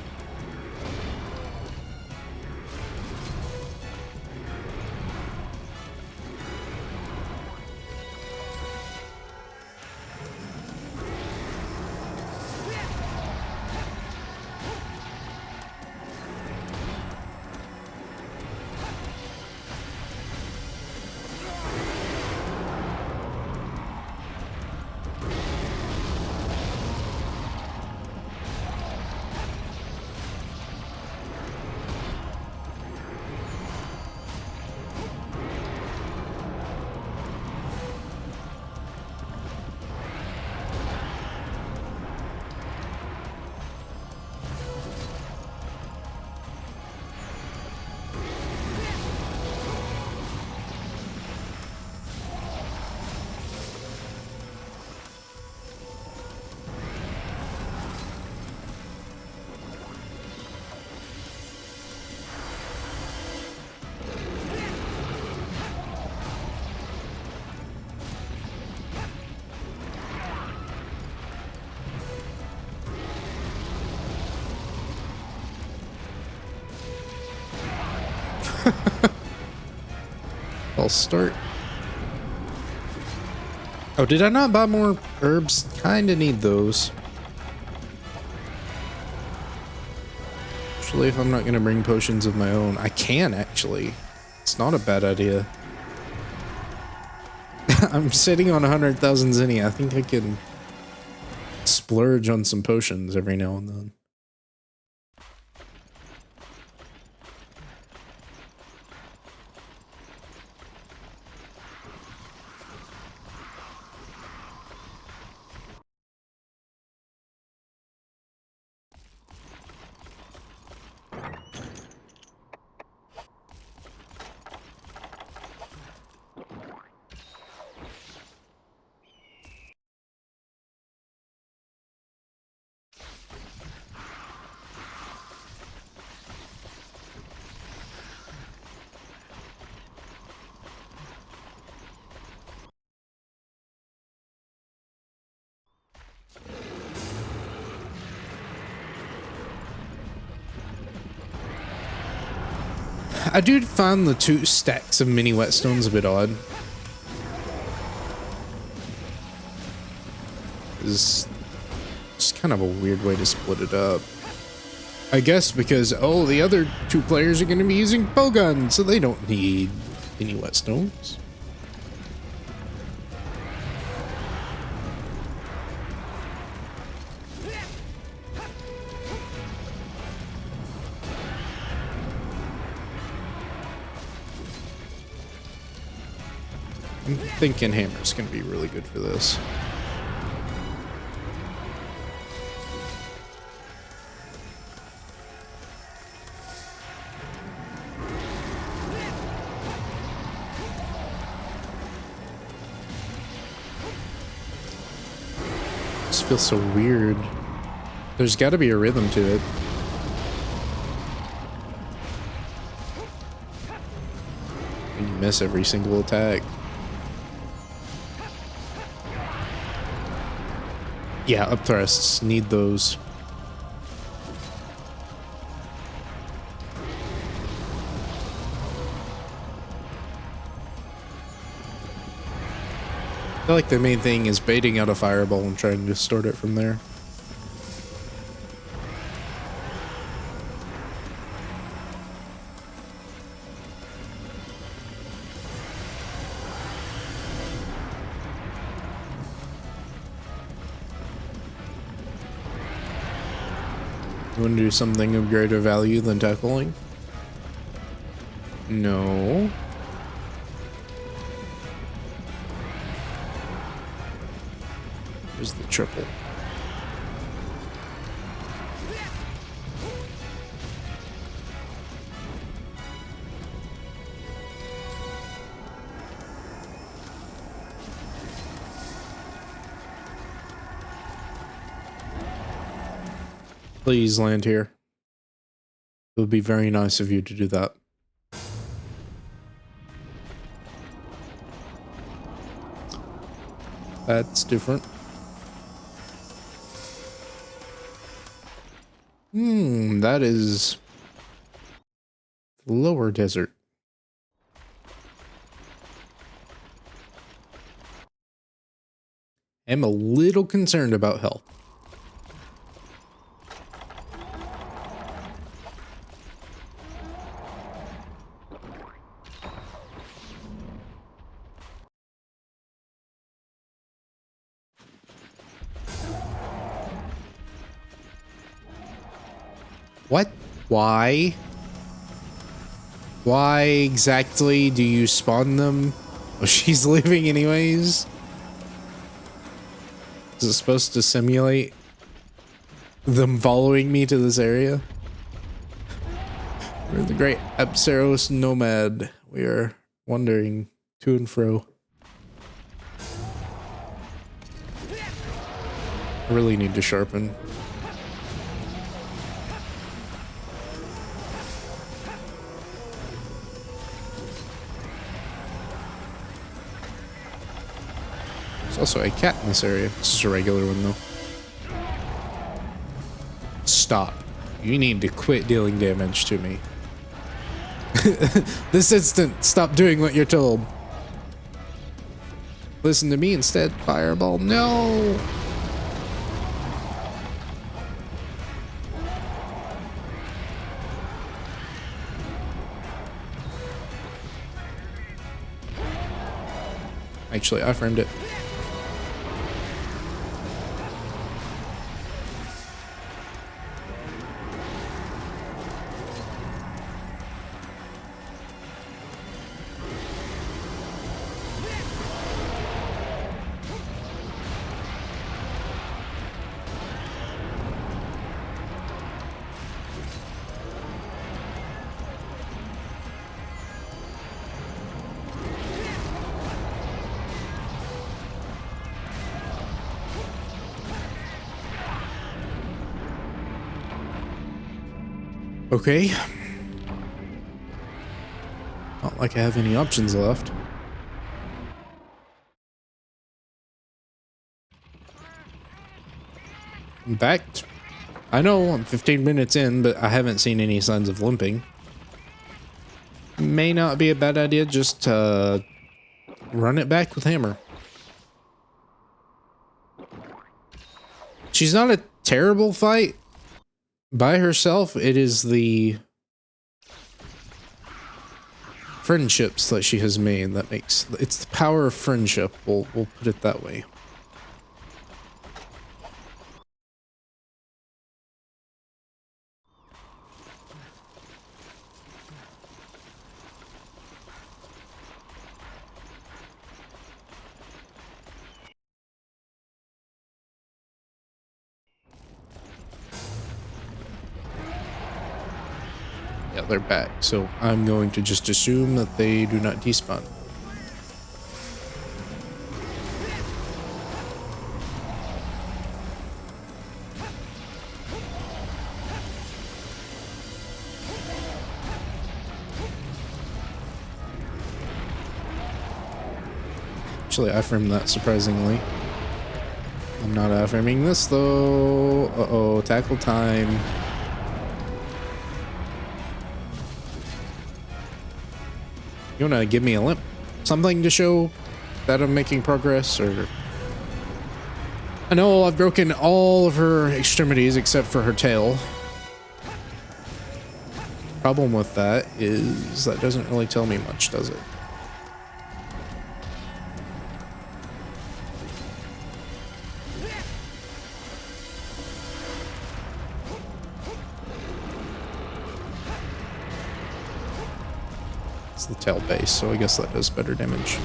I'll start. Oh, did I not buy more herbs? Kinda need those. Actually, if I'm not gonna bring potions of my own, I can actually. It's not a bad idea. I'm sitting on 100,000 zinnia. I think I can splurge on some potions every now and then. I do find the 2 stacks of mini whetstones a bit odd. It's just kind of a weird way to split it up. I guess because, oh, the other 2 players are going to be using bow guns, so they don't need any whetstones. I'm thinking hammer's going to be really good for this. This feels so weird. There's got to be a rhythm to it. And you miss every single attack. Yeah, up thrusts. Need those. I feel like the main thing is baiting out a fireball and trying to distort it from there. You want to do something of greater value than tackling? No. Here's the triple. Please land here. It would be very nice of you to do that. That's different. That is lower desert. I'm a little concerned about health. What? Why? Why exactly do you spawn them? Oh, she's leaving anyways? Is it supposed to simulate them following me to this area? We're the great Abseros nomad. We are wandering to and fro. I really need to sharpen. There's also a cat in this area. This is a regular one though. Stop. You need to quit dealing damage to me. This instant, stop doing what you're told. Listen to me instead, fireball. No! Actually, I framed it. Okay. Not like I have any options left. In fact, I know I'm 15 minutes in, but I haven't seen any signs of limping. may not be a bad idea just to run it back with Hammer. She's not a terrible fight by herself. It is the friendships that she has made that makes it's the power of friendship. We'll put it that way. Yeah, they're back, so I'm going to just assume that they do not despawn. Actually, I framed that surprisingly. I'm not affirming this though. Uh-oh, tackle time. You wanna give me a limp? Something to show that I'm making progress, or... I know I've broken all of her extremities except for her tail. Problem with that is that doesn't really tell me much, does it? The tail base, so I guess that does better damage.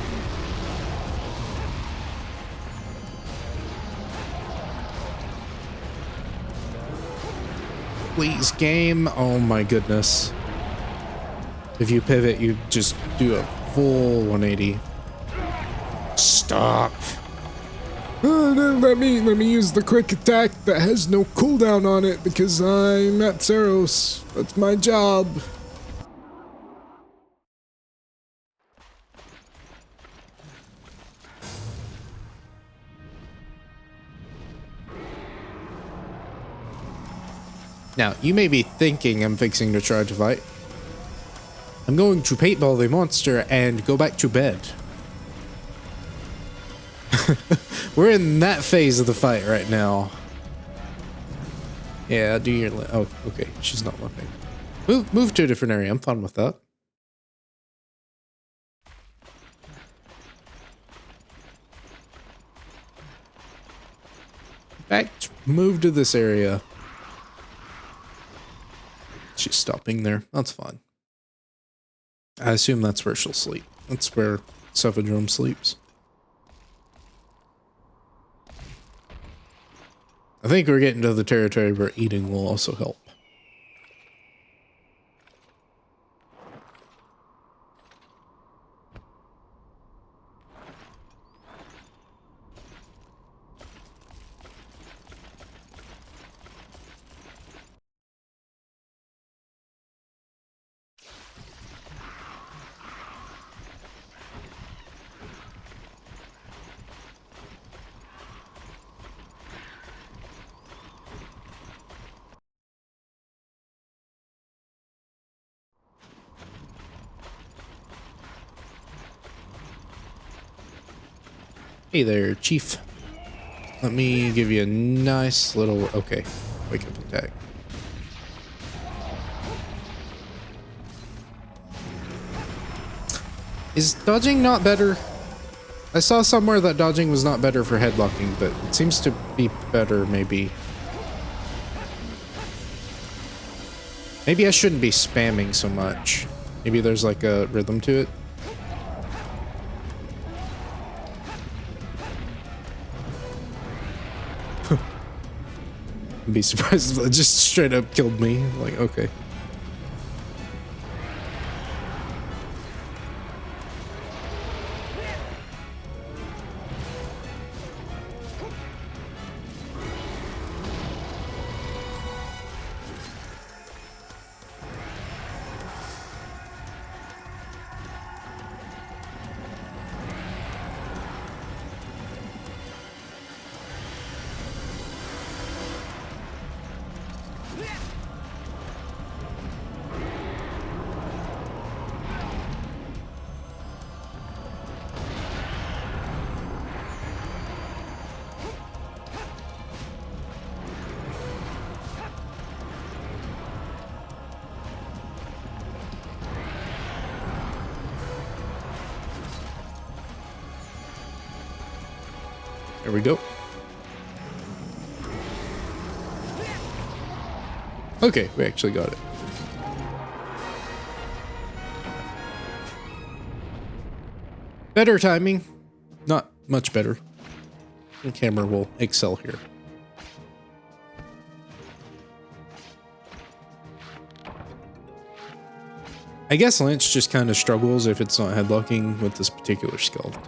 Please, game. Oh my goodness. If you pivot, you just do a full 180. Stop. Let me use the quick attack that has no cooldown on it because I'm at Zeros. That's my job. Now, you may be thinking I'm fixing to try to fight. I'm going to paintball the monster and go back to bed. We're in that phase of the fight right now. Yeah, do your... Oh, okay. She's not limping. Move to a different area. I'm fine with that. In fact, move to this area. She's stopping there. That's fine. I assume that's where she'll sleep. That's where Cephadrome sleeps. I think we're getting to the territory where eating will also help. Hey there, Chief. Let me give you a nice little... Okay, wake up attack. Is dodging not better? I saw somewhere that dodging was not better for headlocking, but it seems to be better, maybe. Maybe I shouldn't be spamming so much. Maybe there's like a rhythm to it. I'd be surprised if it just straight up killed me. Like, okay. There we go. Okay, we actually got it. Better timing. Not much better. The camera will excel here. I guess Lance just kind of struggles if it's not headlocking with this particular skeleton.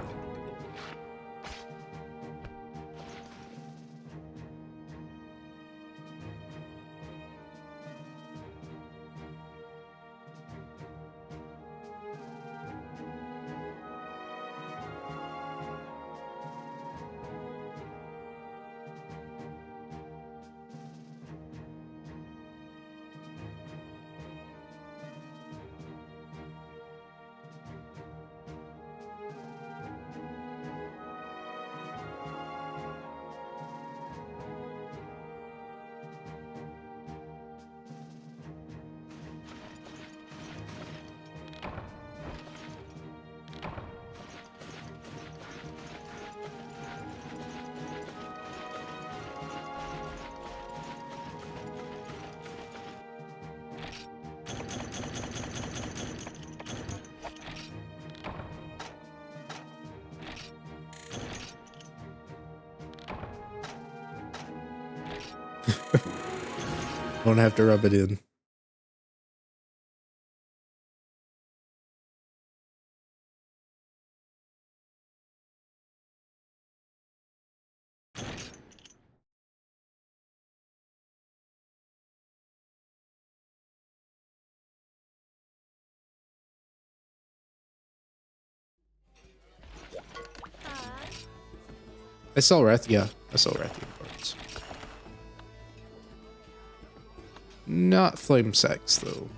Don't have to rub it in. I saw Wrath. Yeah, I saw Rathian parts. Not flame sacks though.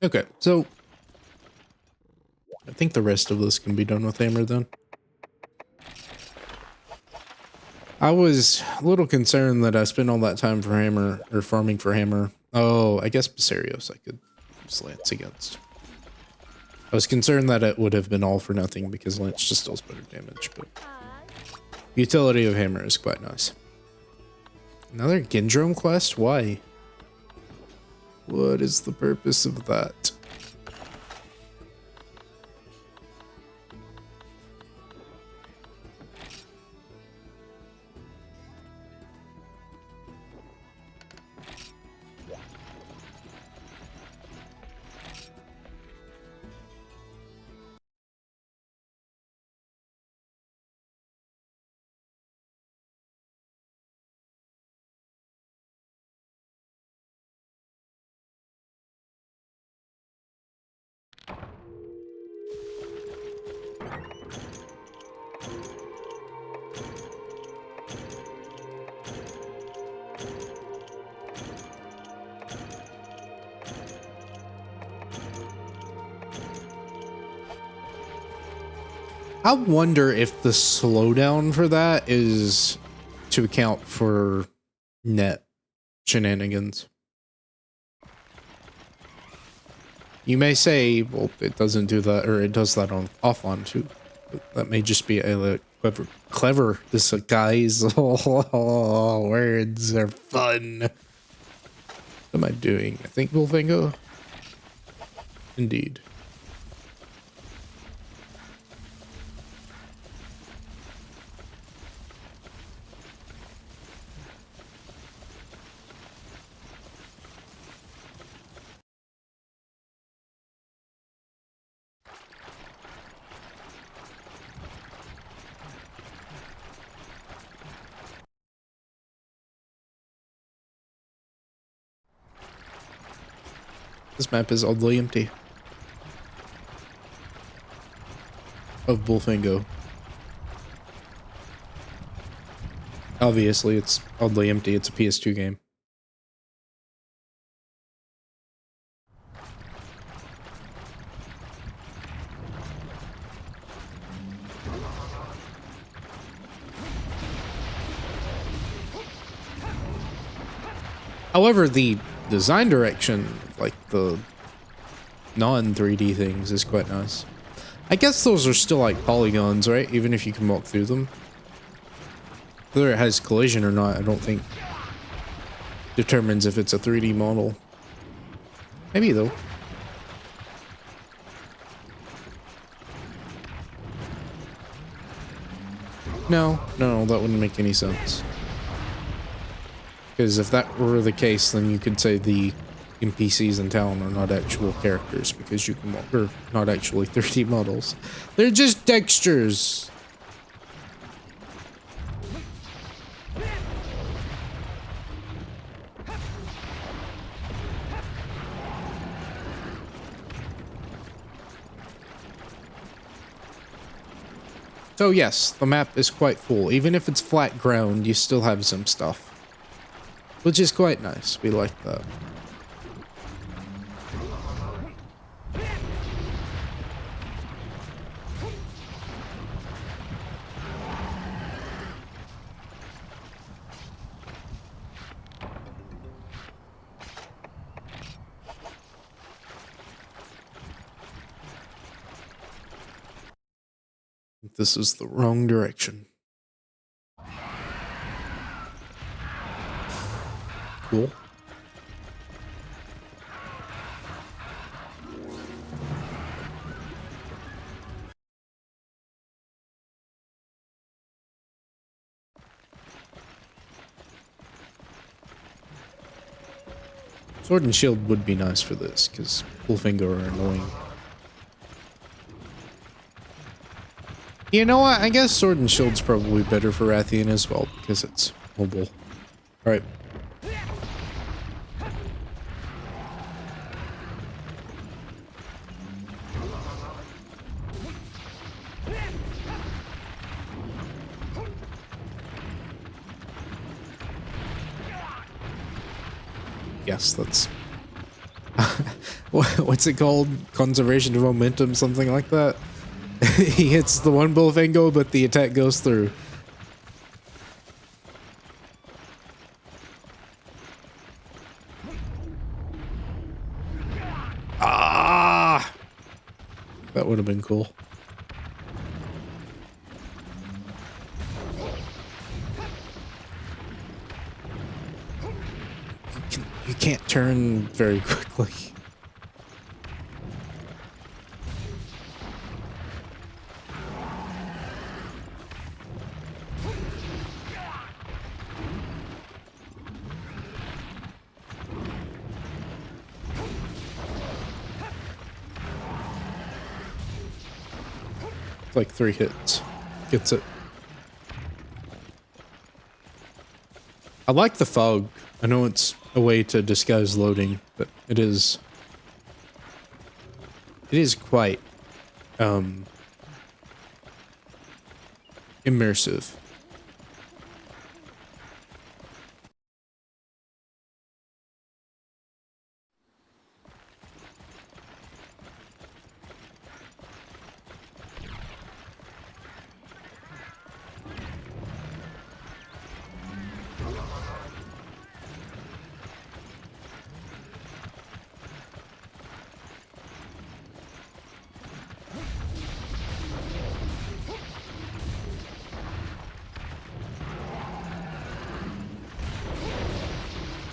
Okay, so I think the rest of this can be done with hammer then. I was a little concerned that I spent all that time for hammer or farming for hammer. Oh, I guess Basarios I could use Lance against. I was concerned that it would have been all for nothing because Lance just does better damage, but utility of hammer is quite nice. Another Gendrome quest? Why? What is the purpose of that? I wonder if the slowdown for that is to account for net shenanigans. You may say, well, it doesn't do that, or it does that on off on too. But that may just be a clever. This guys, words are fun. What am I doing? I think Volvango. Indeed. This map is oddly empty. of Bullfingo. Obviously, it's oddly empty. It's a PS2 game. However, the design direction, like the non-3D things, is quite nice. I guess those are still like polygons, right? Even if you can walk through them. Whether it has collision or not, I don't think determines if it's a 3D model. Maybe though. No, that wouldn't make any sense. Because if that were the case, then you could say the NPCs in town are not actual characters because you can walk, or not actually 3D models. They're just textures. So yes, the map is quite full. Even if it's flat ground, you still have some stuff. Which is quite nice. We like that. This is the wrong direction. Cool. Sword and shield would be nice for this, because Bullfingo are annoying. You know what? I guess sword and shield's probably better for Rathian as well, because it's mobile. Alright. Yes, that's... What's it called? Conservation of momentum, something like that? He hits the one Bullfingo, but the attack goes through. Ah! That would have been cool. You can't turn very quickly. It's like 3 hits. Gets it. I like the fog. I know it's a way to disguise loading, but it is quite immersive.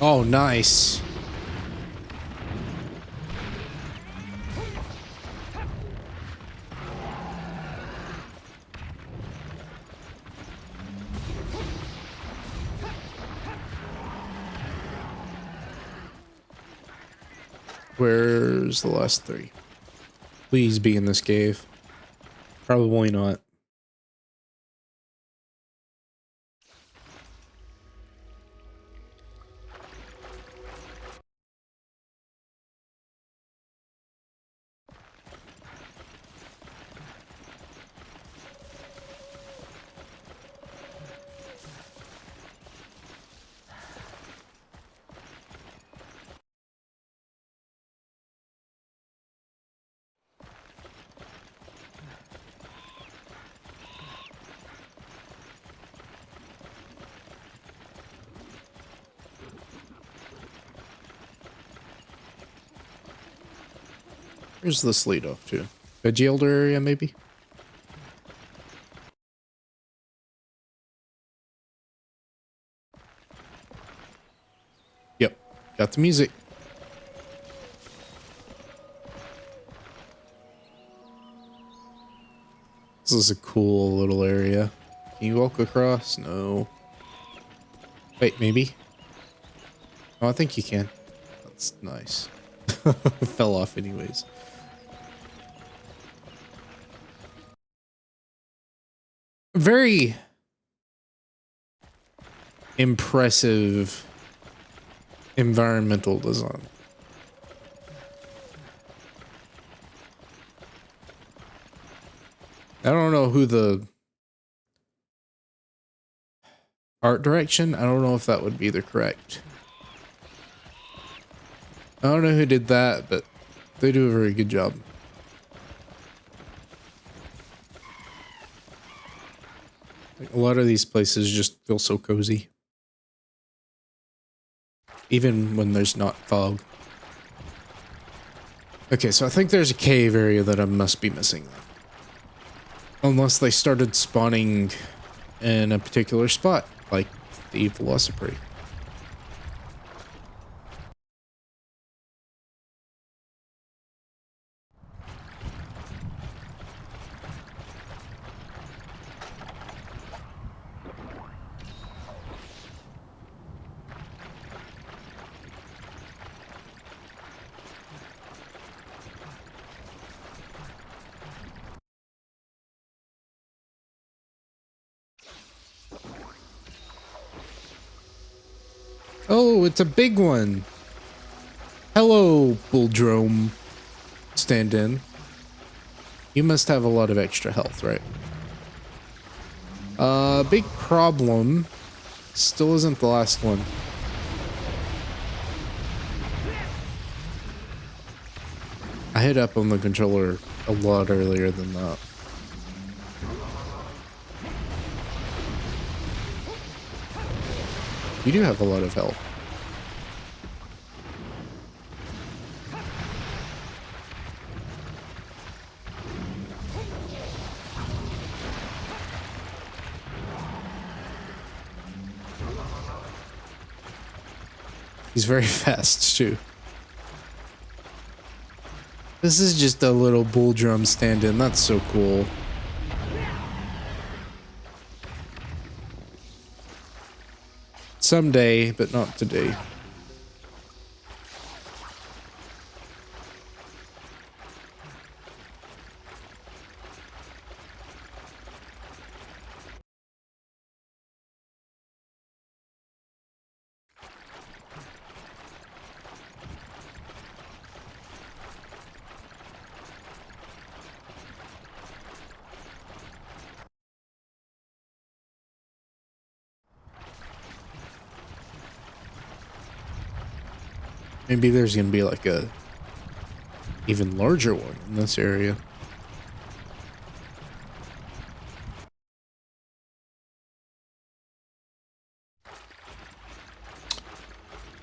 Oh, nice. Where's the last 3? Please be in this cave. Probably not. Where's this lead off to? Veggie Elder area, maybe? Yep, got the music. This is a cool little area. Can you walk across? No. Wait, maybe? Oh, I think you can. That's nice. Fell off anyways. Very impressive environmental design. I don't know who the art direction, I don't know if that would be the correct. I don't know who did that, but they do a very good job. Like, a lot of these places just feel so cozy. Even when there's not fog. Okay, so I think there's a cave area that I must be missing. Unless they started spawning in a particular spot, like the Velocipede. Oh, it's a big one. Hello, Bulldrome stand-in. You must have a lot of extra health, right? Big problem. Still isn't the last one. I hit up on the controller a lot earlier than that. You do have a lot of health. He's very fast too. This is just a little bull drum stand-in. That's so cool. Someday, but not today. Maybe there's gonna be like a even larger one in this area.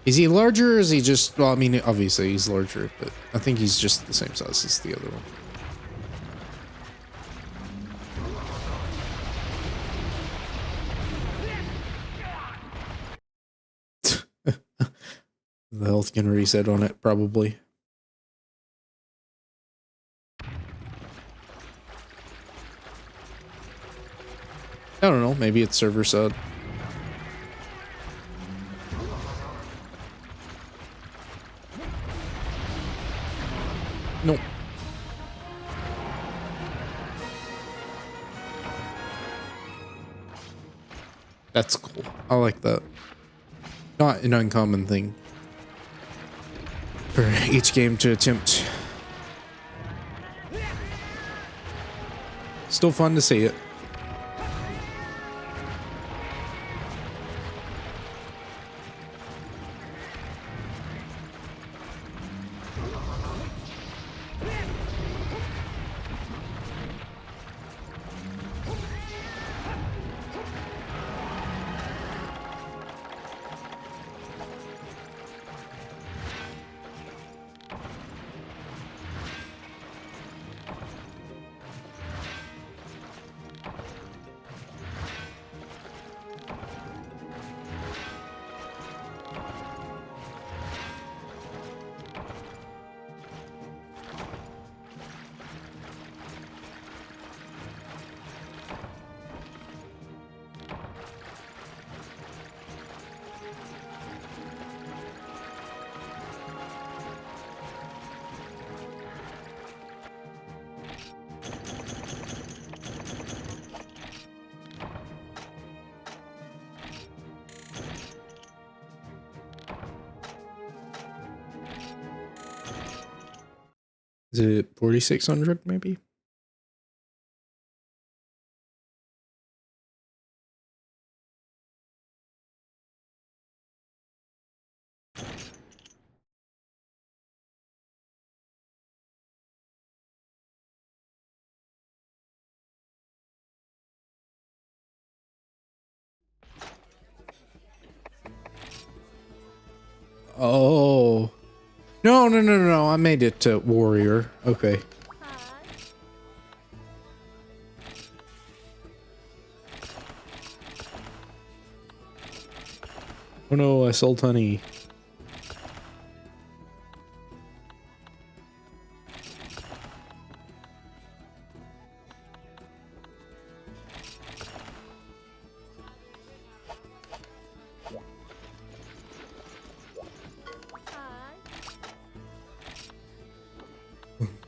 Is he larger or is he just, well, I mean, obviously he's larger, but I think he's just the same size as the other one. The health can reset on it, probably. I don't know, maybe it's server side. Nope. That's cool. I like that. Not an uncommon thing for each game to attempt. Still fun to see it. Is it 4,600 maybe? Oh. No, no, no, no, no. I made it warrior. Okay. Oh no, I sold honey.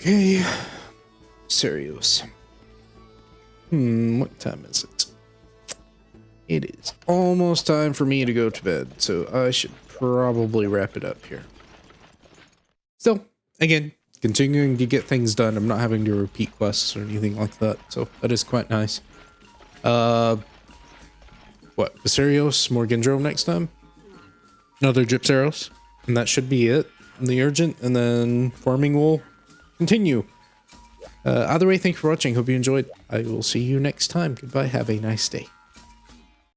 Okay. Serious. What time is it? It is almost time for me to go to bed, so I should probably wrap it up here. Still, again, continuing to get things done. I'm not having to repeat quests or anything like that, so that is quite nice. What? Viserios, more Gendrome next time? Another Gypsaros? And that should be it. The Urgent, and then farming will continue. Either way, thank you for watching. Hope you enjoyed. I will see you next time. Goodbye. Have a nice day.